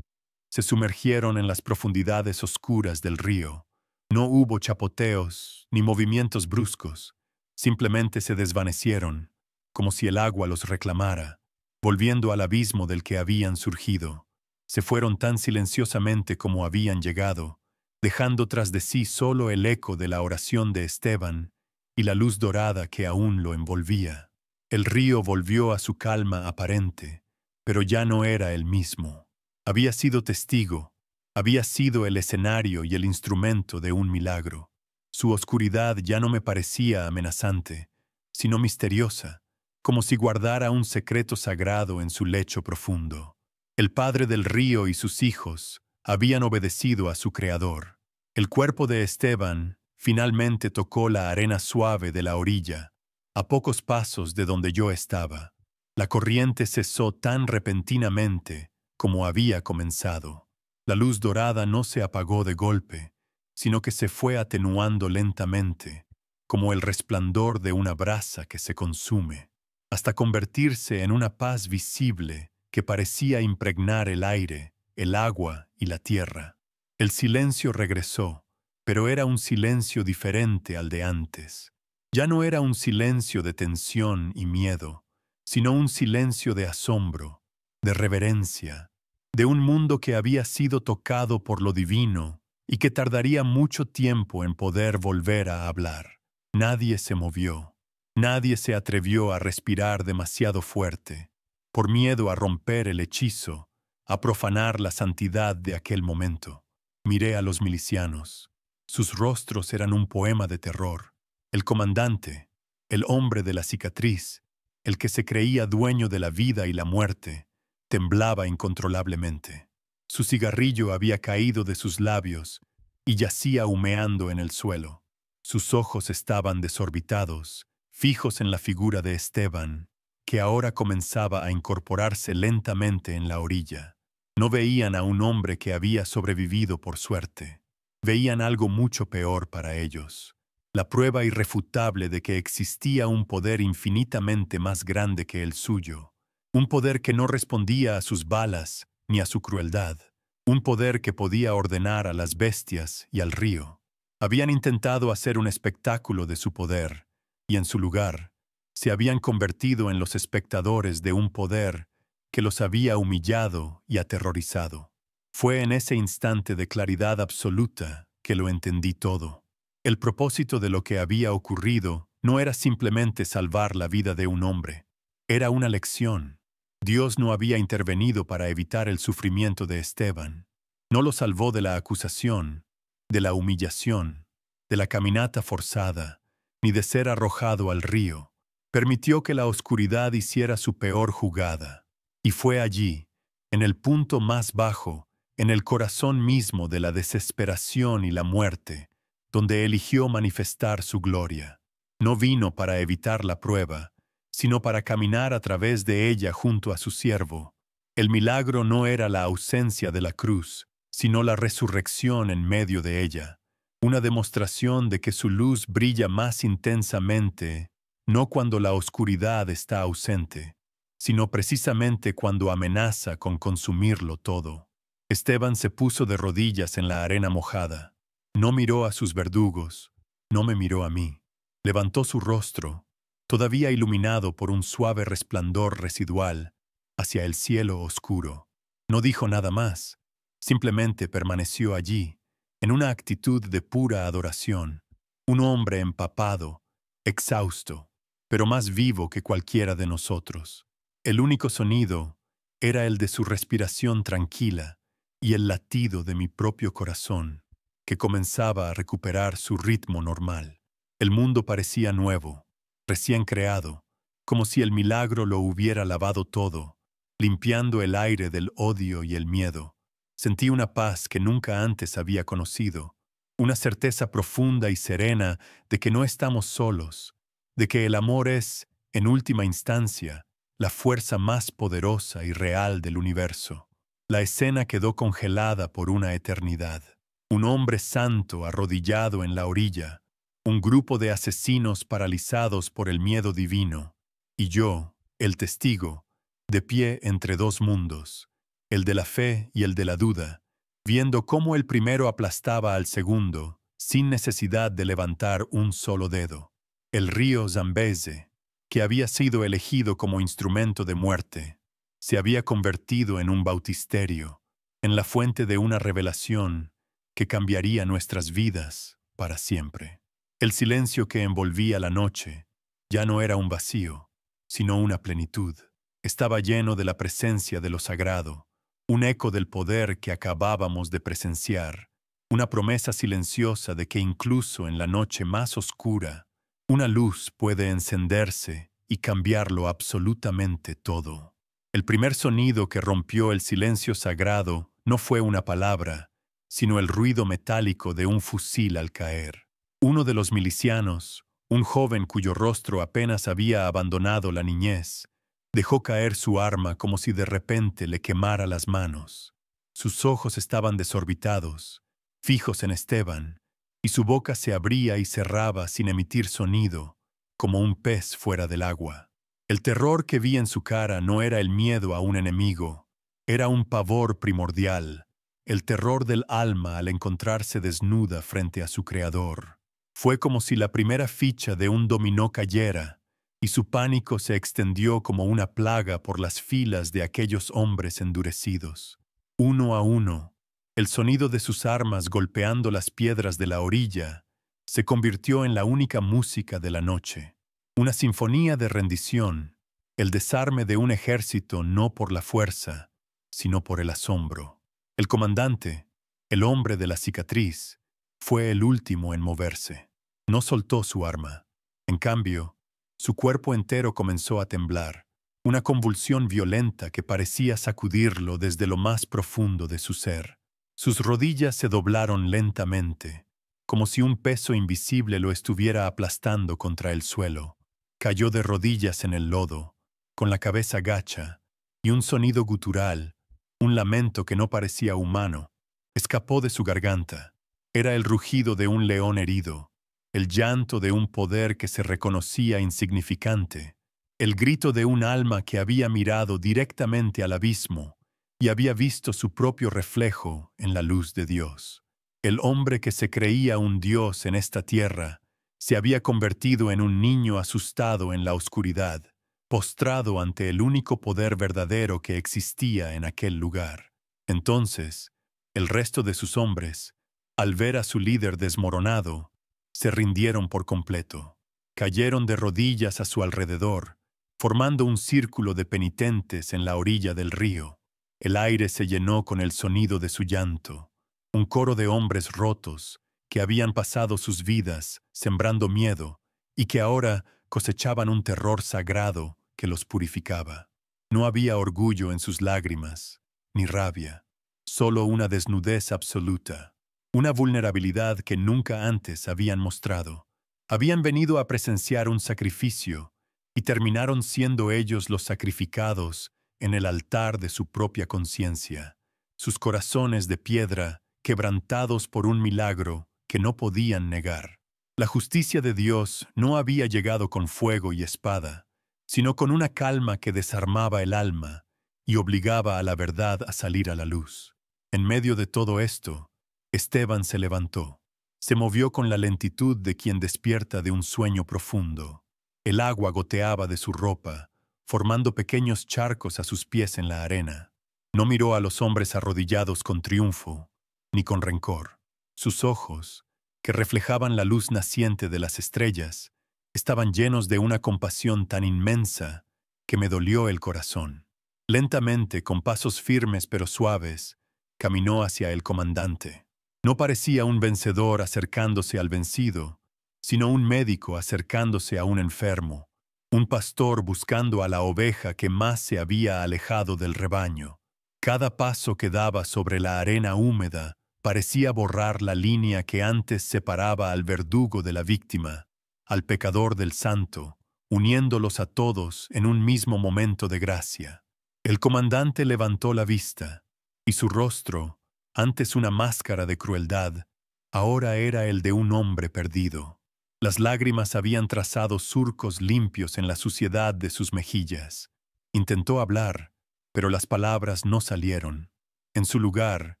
se sumergieron en las profundidades oscuras del río. No hubo chapoteos ni movimientos bruscos, simplemente se desvanecieron, como si el agua los reclamara, volviendo al abismo del que habían surgido. Se fueron tan silenciosamente como habían llegado, dejando tras de sí solo el eco de la oración de Esteban y la luz dorada que aún lo envolvía. El río volvió a su calma aparente, pero ya no era el mismo. Había sido testigo, había sido el escenario y el instrumento de un milagro. Su oscuridad ya no me parecía amenazante, sino misteriosa, como si guardara un secreto sagrado en su lecho profundo. El padre del río y sus hijos habían obedecido a su creador. El cuerpo de Esteban finalmente tocó la arena suave de la orilla, a pocos pasos de donde yo estaba. La corriente cesó tan repentinamente como había comenzado. La luz dorada no se apagó de golpe, sino que se fue atenuando lentamente, como el resplandor de una brasa que se consume, hasta convertirse en una paz visible que parecía impregnar el aire, el agua y la tierra. El silencio regresó, pero era un silencio diferente al de antes. Ya no era un silencio de tensión y miedo, sino un silencio de asombro, de reverencia, de un mundo que había sido tocado por lo divino y que tardaría mucho tiempo en poder volver a hablar. Nadie se movió, nadie se atrevió a respirar demasiado fuerte, por miedo a romper el hechizo, a profanar la santidad de aquel momento. Miré a los milicianos. Sus rostros eran un poema de terror. El comandante, el hombre de la cicatriz, el que se creía dueño de la vida y la muerte, temblaba incontrolablemente. Su cigarrillo había caído de sus labios y yacía humeando en el suelo. Sus ojos estaban desorbitados, fijos en la figura de Esteban, que ahora comenzaba a incorporarse lentamente en la orilla. No veían a un hombre que había sobrevivido por suerte. Veían algo mucho peor para ellos. La prueba irrefutable de que existía un poder infinitamente más grande que el suyo. Un poder que no respondía a sus balas ni a su crueldad. Un poder que podía ordenar a las bestias y al río. Habían intentado hacer un espectáculo de su poder, y en su lugar, se habían convertido en los espectadores de un poder que los había humillado y aterrorizado. Fue en ese instante de claridad absoluta que lo entendí todo. El propósito de lo que había ocurrido no era simplemente salvar la vida de un hombre. Era una lección. Dios no había intervenido para evitar el sufrimiento de Esteban. No lo salvó de la acusación, de la humillación, de la caminata forzada, ni de ser arrojado al río. Permitió que la oscuridad hiciera su peor jugada. Y fue allí, en el punto más bajo, en el corazón mismo de la desesperación y la muerte, donde eligió manifestar su gloria. No vino para evitar la prueba, sino para caminar a través de ella junto a su siervo. El milagro no era la ausencia de la cruz, sino la resurrección en medio de ella, una demostración de que su luz brilla más intensamente, no cuando la oscuridad está ausente, sino precisamente cuando amenaza con consumirlo todo. Esteban se puso de rodillas en la arena mojada. No miró a sus verdugos, no me miró a mí. Levantó su rostro, todavía iluminado por un suave resplandor residual, hacia el cielo oscuro. No dijo nada más, simplemente permaneció allí, en una actitud de pura adoración, un hombre empapado, exhausto, pero más vivo que cualquiera de nosotros. El único sonido era el de su respiración tranquila y el latido de mi propio corazón, que comenzaba a recuperar su ritmo normal. El mundo parecía nuevo, recién creado, como si el milagro lo hubiera lavado todo, limpiando el aire del odio y el miedo. Sentí una paz que nunca antes había conocido, una certeza profunda y serena de que no estamos solos, de que el amor es, en última instancia, la fuerza más poderosa y real del universo. La escena quedó congelada por una eternidad. Un hombre santo arrodillado en la orilla, un grupo de asesinos paralizados por el miedo divino, y yo, el testigo, de pie entre dos mundos, el de la fe y el de la duda, viendo cómo el primero aplastaba al segundo, sin necesidad de levantar un solo dedo. El río Zambeze, que había sido elegido como instrumento de muerte, se había convertido en un bautisterio, en la fuente de una revelación que cambiaría nuestras vidas para siempre. El silencio que envolvía la noche ya no era un vacío, sino una plenitud. Estaba lleno de la presencia de lo sagrado, un eco del poder que acabábamos de presenciar, una promesa silenciosa de que incluso en la noche más oscura, una luz puede encenderse y cambiarlo absolutamente todo. El primer sonido que rompió el silencio sagrado no fue una palabra, sino el ruido metálico de un fusil al caer. Uno de los milicianos, un joven cuyo rostro apenas había abandonado la niñez, dejó caer su arma como si de repente le quemara las manos. Sus ojos estaban desorbitados, fijos en Esteban, y su boca se abría y cerraba sin emitir sonido, como un pez fuera del agua. El terror que vi en su cara no era el miedo a un enemigo, era un pavor primordial, el terror del alma al encontrarse desnuda frente a su Creador. Fue como si la primera ficha de un dominó cayera, y su pánico se extendió como una plaga por las filas de aquellos hombres endurecidos. Uno a uno, el sonido de sus armas golpeando las piedras de la orilla se convirtió en la única música de la noche. Una sinfonía de rendición, el desarme de un ejército no por la fuerza, sino por el asombro. El comandante, el hombre de la cicatriz, fue el último en moverse. No soltó su arma. En cambio, su cuerpo entero comenzó a temblar, una convulsión violenta que parecía sacudirlo desde lo más profundo de su ser. Sus rodillas se doblaron lentamente, como si un peso invisible lo estuviera aplastando contra el suelo. Cayó de rodillas en el lodo, con la cabeza gacha, y un sonido gutural, un lamento que no parecía humano, escapó de su garganta. Era el rugido de un león herido, el llanto de un poder que se reconocía insignificante, el grito de un alma que había mirado directamente al abismo y había visto su propio reflejo en la luz de Dios. El hombre que se creía un Dios en esta tierra se había convertido en un niño asustado en la oscuridad, postrado ante el único poder verdadero que existía en aquel lugar. Entonces, el resto de sus hombres, al ver a su líder desmoronado, se rindieron por completo. Cayeron de rodillas a su alrededor, formando un círculo de penitentes en la orilla del río. El aire se llenó con el sonido de su llanto, un coro de hombres rotos que habían pasado sus vidas sembrando miedo y que ahora cosechaban un terror sagrado que los purificaba. No había orgullo en sus lágrimas, ni rabia, solo una desnudez absoluta, una vulnerabilidad que nunca antes habían mostrado. Habían venido a presenciar un sacrificio y terminaron siendo ellos los sacrificados en el altar de su propia conciencia, sus corazones de piedra quebrantados por un milagro que no podían negar. La justicia de Dios no había llegado con fuego y espada, sino con una calma que desarmaba el alma y obligaba a la verdad a salir a la luz. En medio de todo esto, Esteban se levantó. Se movió con la lentitud de quien despierta de un sueño profundo. El agua goteaba de su ropa, formando pequeños charcos a sus pies en la arena. No miró a los hombres arrodillados con triunfo, ni con rencor. Sus ojos, que reflejaban la luz naciente de las estrellas, estaban llenos de una compasión tan inmensa que me dolió el corazón. Lentamente, con pasos firmes pero suaves, caminó hacia el comandante. No parecía un vencedor acercándose al vencido, sino un médico acercándose a un enfermo, un pastor buscando a la oveja que más se había alejado del rebaño. Cada paso que daba sobre la arena húmeda parecía borrar la línea que antes separaba al verdugo de la víctima, al pecador del santo, uniéndolos a todos en un mismo momento de gracia. El comandante levantó la vista, y su rostro, antes una máscara de crueldad, ahora era el de un hombre perdido. Las lágrimas habían trazado surcos limpios en la suciedad de sus mejillas. Intentó hablar, pero las palabras no salieron. En su lugar,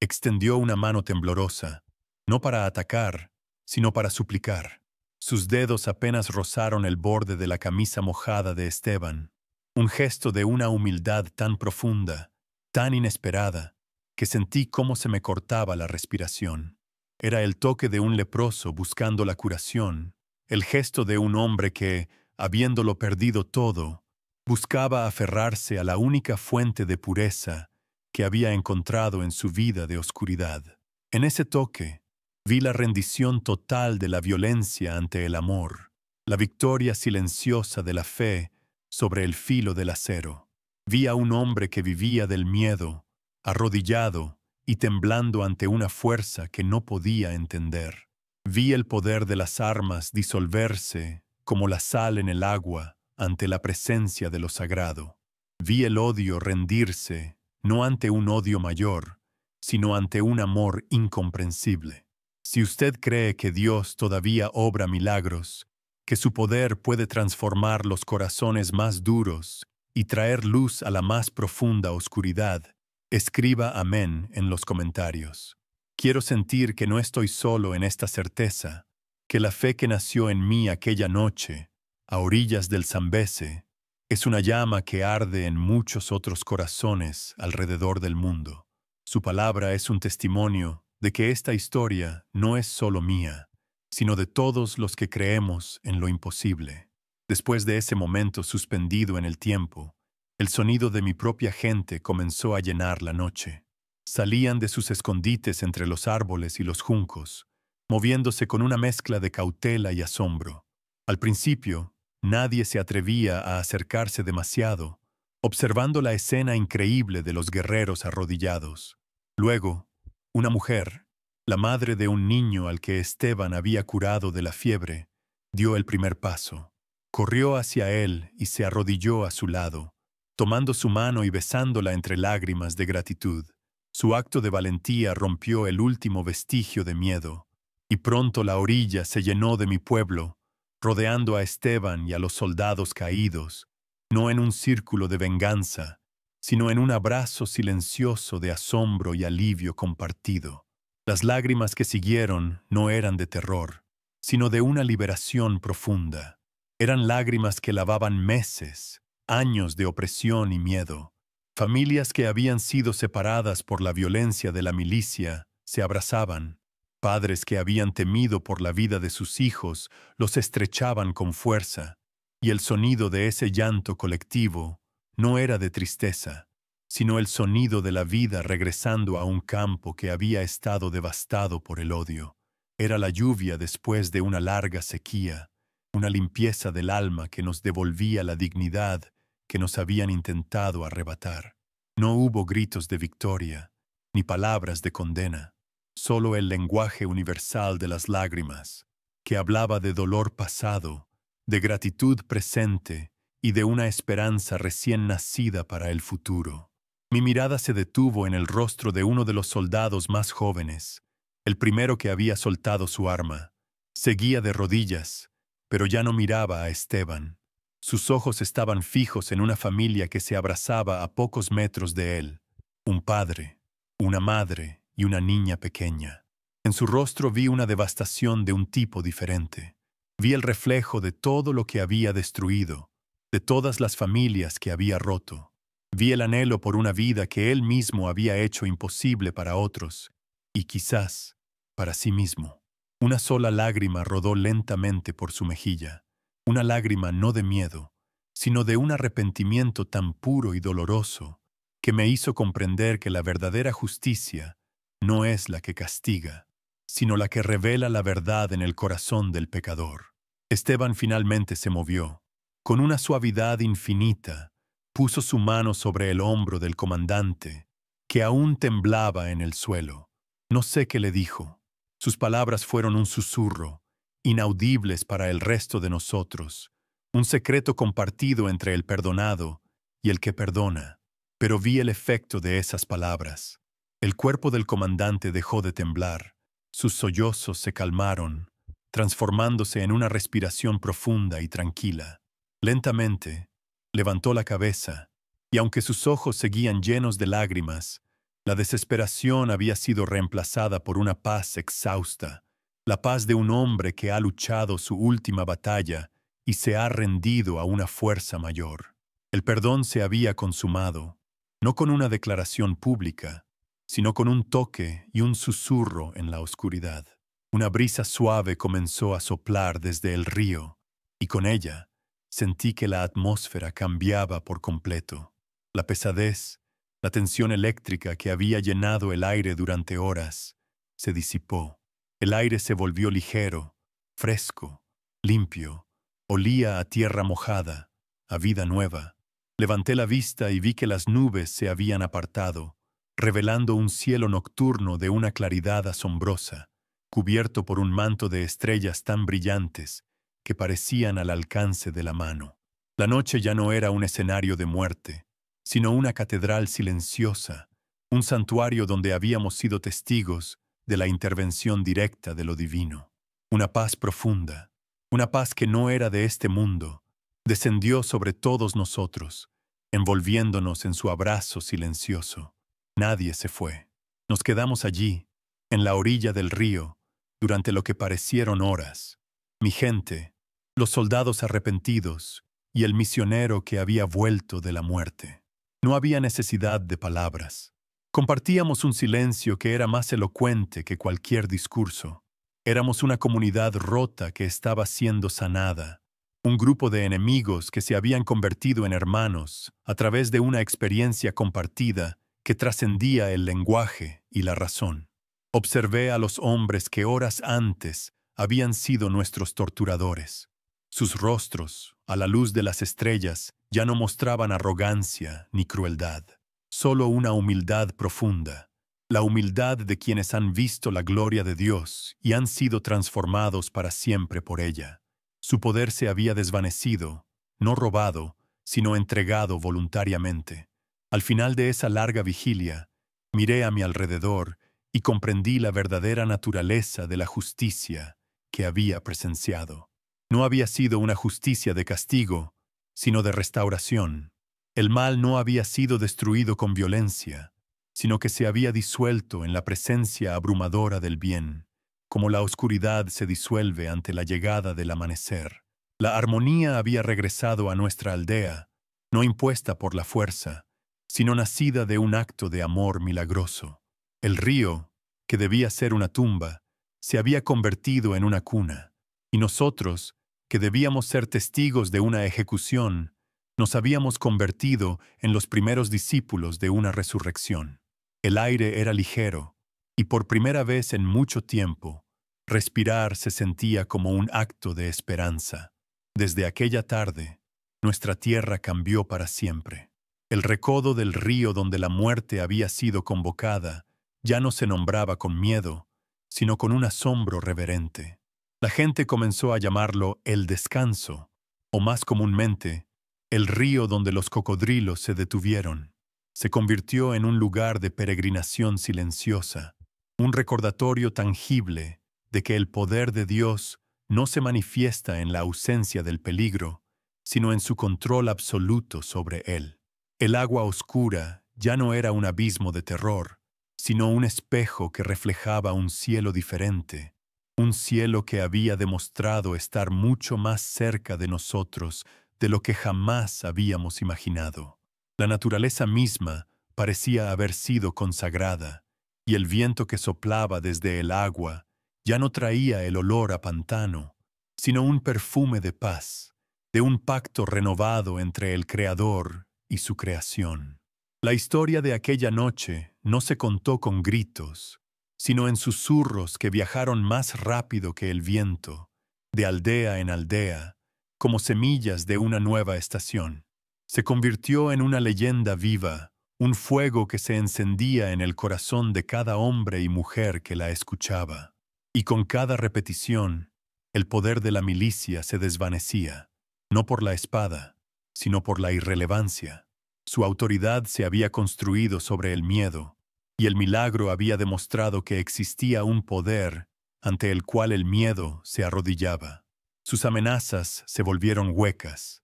extendió una mano temblorosa, no para atacar, sino para suplicar. Sus dedos apenas rozaron el borde de la camisa mojada de Esteban, un gesto de una humildad tan profunda, tan inesperada, que sentí cómo se me cortaba la respiración. Era el toque de un leproso buscando la curación, el gesto de un hombre que, habiéndolo perdido todo, buscaba aferrarse a la única fuente de pureza que había encontrado en su vida de oscuridad. En ese toque, vi la rendición total de la violencia ante el amor, la victoria silenciosa de la fe sobre el filo del acero. Vi a un hombre que vivía del miedo, arrodillado y temblando ante una fuerza que no podía entender. Vi el poder de las armas disolverse como la sal en el agua ante la presencia de lo sagrado. Vi el odio rendirse no ante un odio mayor, sino ante un amor incomprensible. Si usted cree que Dios todavía obra milagros, que su poder puede transformar los corazones más duros y traer luz a la más profunda oscuridad, escriba amén en los comentarios. Quiero sentir que no estoy solo en esta certeza, que la fe que nació en mí aquella noche, a orillas del Zambeze, es una llama que arde en muchos otros corazones alrededor del mundo. Su palabra es un testimonio de que esta historia no es solo mía, sino de todos los que creemos en lo imposible. Después de ese momento suspendido en el tiempo, el sonido de mi propia gente comenzó a llenar la noche. Salían de sus escondites entre los árboles y los juncos, moviéndose con una mezcla de cautela y asombro. Al principio, nadie se atrevía a acercarse demasiado, observando la escena increíble de los guerreros arrodillados. Luego, una mujer, la madre de un niño al que Esteban había curado de la fiebre, dio el primer paso. Corrió hacia él y se arrodilló a su lado, tomando su mano y besándola entre lágrimas de gratitud. Su acto de valentía rompió el último vestigio de miedo, y pronto la orilla se llenó de mi pueblo, rodeando a Esteban y a los soldados caídos, no en un círculo de venganza, sino en un abrazo silencioso de asombro y alivio compartido. Las lágrimas que siguieron no eran de terror, sino de una liberación profunda. Eran lágrimas que lavaban meses, años de opresión y miedo. Familias que habían sido separadas por la violencia de la milicia se abrazaban. Padres que habían temido por la vida de sus hijos los estrechaban con fuerza, y el sonido de ese llanto colectivo no era de tristeza, sino el sonido de la vida regresando a un campo que había estado devastado por el odio. Era la lluvia después de una larga sequía, una limpieza del alma que nos devolvía la dignidad que nos habían intentado arrebatar. No hubo gritos de victoria, ni palabras de condena, solo el lenguaje universal de las lágrimas, que hablaba de dolor pasado, de gratitud presente y de una esperanza recién nacida para el futuro. Mi mirada se detuvo en el rostro de uno de los soldados más jóvenes, el primero que había soltado su arma. Seguía de rodillas, pero ya no miraba a Esteban. Sus ojos estaban fijos en una familia que se abrazaba a pocos metros de él, un padre, una madre y una niña pequeña. En su rostro vi una devastación de un tipo diferente. Vi el reflejo de todo lo que había destruido, de todas las familias que había roto. Vi el anhelo por una vida que él mismo había hecho imposible para otros, y quizás para sí mismo. Una sola lágrima rodó lentamente por su mejilla, una lágrima no de miedo, sino de un arrepentimiento tan puro y doloroso que me hizo comprender que la verdadera justicia no es la que castiga, sino la que revela la verdad en el corazón del pecador. Esteban finalmente se movió. Con una suavidad infinita, puso su mano sobre el hombro del comandante, que aún temblaba en el suelo. No sé qué le dijo. Sus palabras fueron un susurro, inaudibles para el resto de nosotros, un secreto compartido entre el perdonado y el que perdona. Pero vi el efecto de esas palabras. El cuerpo del comandante dejó de temblar, sus sollozos se calmaron, transformándose en una respiración profunda y tranquila. Lentamente, levantó la cabeza, y aunque sus ojos seguían llenos de lágrimas, la desesperación había sido reemplazada por una paz exhausta, la paz de un hombre que ha luchado su última batalla y se ha rendido a una fuerza mayor. El perdón se había consumado, no con una declaración pública, sino con un toque y un susurro en la oscuridad. Una brisa suave comenzó a soplar desde el río, y con ella sentí que la atmósfera cambiaba por completo. La pesadez, la tensión eléctrica que había llenado el aire durante horas, se disipó. El aire se volvió ligero, fresco, limpio, olía a tierra mojada, a vida nueva. Levanté la vista y vi que las nubes se habían apartado, revelando un cielo nocturno de una claridad asombrosa, cubierto por un manto de estrellas tan brillantes que parecían al alcance de la mano. La noche ya no era un escenario de muerte, sino una catedral silenciosa, un santuario donde habíamos sido testigos de la intervención directa de lo divino. Una paz profunda, una paz que no era de este mundo, descendió sobre todos nosotros, envolviéndonos en su abrazo silencioso. Nadie se fue. Nos quedamos allí, en la orilla del río, durante lo que parecieron horas. Mi gente, los soldados arrepentidos y el misionero que había vuelto de la muerte. No había necesidad de palabras. Compartíamos un silencio que era más elocuente que cualquier discurso. Éramos una comunidad rota que estaba siendo sanada, un grupo de enemigos que se habían convertido en hermanos a través de una experiencia compartida que trascendía el lenguaje y la razón. Observé a los hombres que horas antes habían sido nuestros torturadores. Sus rostros, a la luz de las estrellas, ya no mostraban arrogancia ni crueldad, solo una humildad profunda, la humildad de quienes han visto la gloria de Dios y han sido transformados para siempre por ella. Su poder se había desvanecido, no robado, sino entregado voluntariamente. Al final de esa larga vigilia, miré a mi alrededor y comprendí la verdadera naturaleza de la justicia que había presenciado. No había sido una justicia de castigo, sino de restauración. El mal no había sido destruido con violencia, sino que se había disuelto en la presencia abrumadora del bien, como la oscuridad se disuelve ante la llegada del amanecer. La armonía había regresado a nuestra aldea, no impuesta por la fuerza, sino nacida de un acto de amor milagroso. El río, que debía ser una tumba, se había convertido en una cuna, y nosotros, que debíamos ser testigos de una ejecución, nos habíamos convertido en los primeros discípulos de una resurrección. El aire era ligero, y por primera vez en mucho tiempo, respirar se sentía como un acto de esperanza. Desde aquella tarde, nuestra tierra cambió para siempre. El recodo del río donde la muerte había sido convocada ya no se nombraba con miedo, sino con un asombro reverente. La gente comenzó a llamarlo el descanso, o más comúnmente, el río donde los cocodrilos se detuvieron. Se convirtió en un lugar de peregrinación silenciosa, un recordatorio tangible de que el poder de Dios no se manifiesta en la ausencia del peligro, sino en su control absoluto sobre él. El agua oscura ya no era un abismo de terror, sino un espejo que reflejaba un cielo diferente, un cielo que había demostrado estar mucho más cerca de nosotros de lo que jamás habíamos imaginado. La naturaleza misma parecía haber sido consagrada, y el viento que soplaba desde el agua ya no traía el olor a pantano, sino un perfume de paz, de un pacto renovado entre el Creador y su creación. La historia de aquella noche no se contó con gritos, sino en susurros que viajaron más rápido que el viento, de aldea en aldea, como semillas de una nueva estación. Se convirtió en una leyenda viva, un fuego que se encendía en el corazón de cada hombre y mujer que la escuchaba. Y con cada repetición, el poder de la milicia se desvanecía, no por la espada, sino por la irrelevancia. Su autoridad se había construido sobre el miedo, y el milagro había demostrado que existía un poder ante el cual el miedo se arrodillaba. Sus amenazas se volvieron huecas.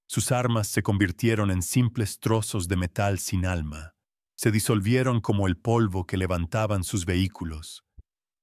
Sus armas se convirtieron en simples trozos de metal sin alma. Se disolvieron como el polvo que levantaban sus vehículos,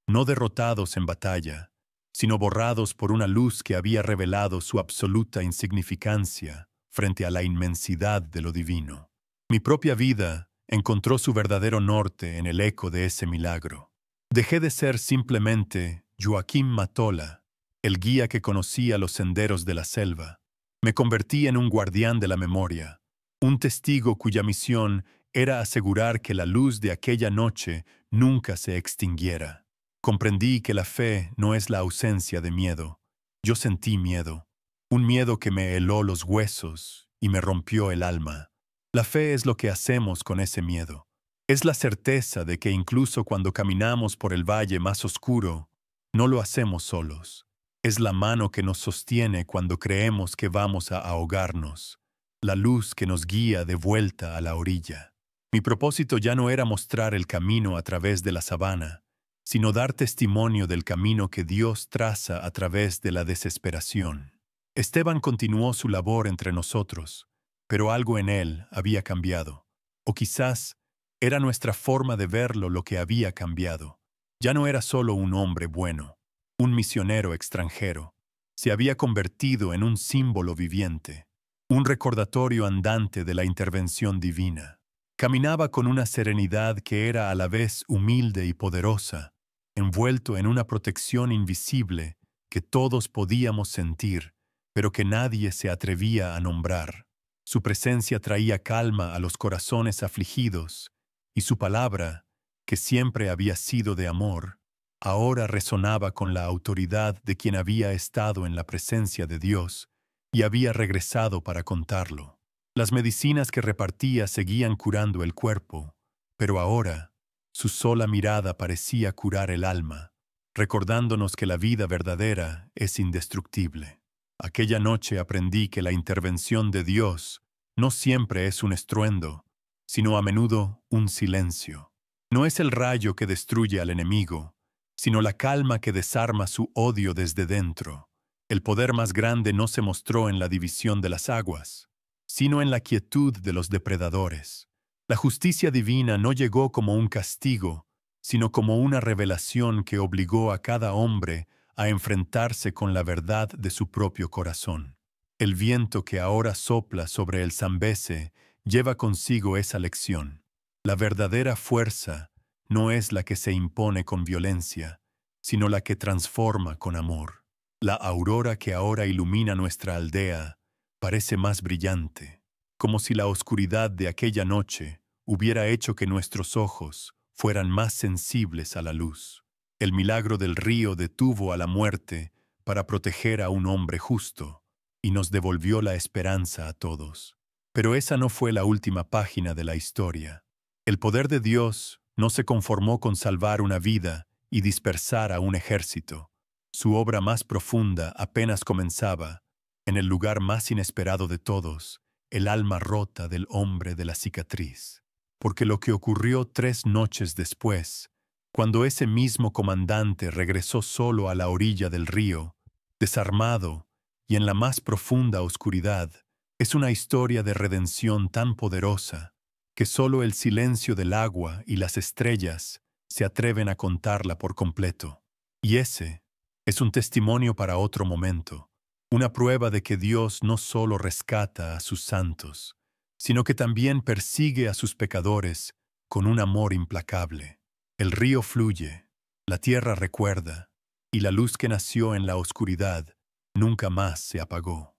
no derrotados en batalla, sino borrados por una luz que había revelado su absoluta insignificancia frente a la inmensidad de lo divino. Mi propia vida encontró su verdadero norte en el eco de ese milagro. Dejé de ser simplemente Joaquín Matola, el guía que conocía los senderos de la selva. Me convertí en un guardián de la memoria, un testigo cuya misión era asegurar que la luz de aquella noche nunca se extinguiera. Comprendí que la fe no es la ausencia de miedo. Yo sentí miedo, un miedo que me heló los huesos y me rompió el alma. La fe es lo que hacemos con ese miedo. Es la certeza de que incluso cuando caminamos por el valle más oscuro, no lo hacemos solos. Es la mano que nos sostiene cuando creemos que vamos a ahogarnos, la luz que nos guía de vuelta a la orilla. Mi propósito ya no era mostrar el camino a través de la sabana, sino dar testimonio del camino que Dios traza a través de la desesperación. Esteban continuó su labor entre nosotros, pero algo en él había cambiado. O quizás era nuestra forma de verlo lo que había cambiado. Ya no era solo un hombre bueno, un misionero extranjero. Se había convertido en un símbolo viviente, un recordatorio andante de la intervención divina. Caminaba con una serenidad que era a la vez humilde y poderosa, envuelto en una protección invisible que todos podíamos sentir, pero que nadie se atrevía a nombrar. Su presencia traía calma a los corazones afligidos, y su palabra, que siempre había sido de amor, ahora resonaba con la autoridad de quien había estado en la presencia de Dios y había regresado para contarlo. Las medicinas que repartía seguían curando el cuerpo, pero ahora su sola mirada parecía curar el alma, recordándonos que la vida verdadera es indestructible. Aquella noche aprendí que la intervención de Dios no siempre es un estruendo, sino a menudo un silencio. No es el rayo que destruye al enemigo, sino la calma que desarma su odio desde dentro. El poder más grande no se mostró en la división de las aguas, sino en la quietud de los depredadores. La justicia divina no llegó como un castigo, sino como una revelación que obligó a cada hombre a enfrentarse con la verdad de su propio corazón. El viento que ahora sopla sobre el Zambeze lleva consigo esa lección. La verdadera fuerza no es la que se impone con violencia, sino la que transforma con amor. La aurora que ahora ilumina nuestra aldea parece más brillante, como si la oscuridad de aquella noche hubiera hecho que nuestros ojos fueran más sensibles a la luz. El milagro del río detuvo a la muerte para proteger a un hombre justo y nos devolvió la esperanza a todos. Pero esa no fue la última página de la historia. El poder de Dios no se conformó con salvar una vida y dispersar a un ejército. Su obra más profunda apenas comenzaba, en el lugar más inesperado de todos, el alma rota del hombre de la cicatriz. Porque lo que ocurrió 3 noches después, cuando ese mismo comandante regresó solo a la orilla del río, desarmado y en la más profunda oscuridad, es una historia de redención tan poderosa que solo el silencio del agua y las estrellas se atreven a contarla por completo. Y ese es un testimonio para otro momento, una prueba de que Dios no solo rescata a sus santos, sino que también persigue a sus pecadores con un amor implacable. El río fluye, la tierra recuerda, y la luz que nació en la oscuridad nunca más se apagó.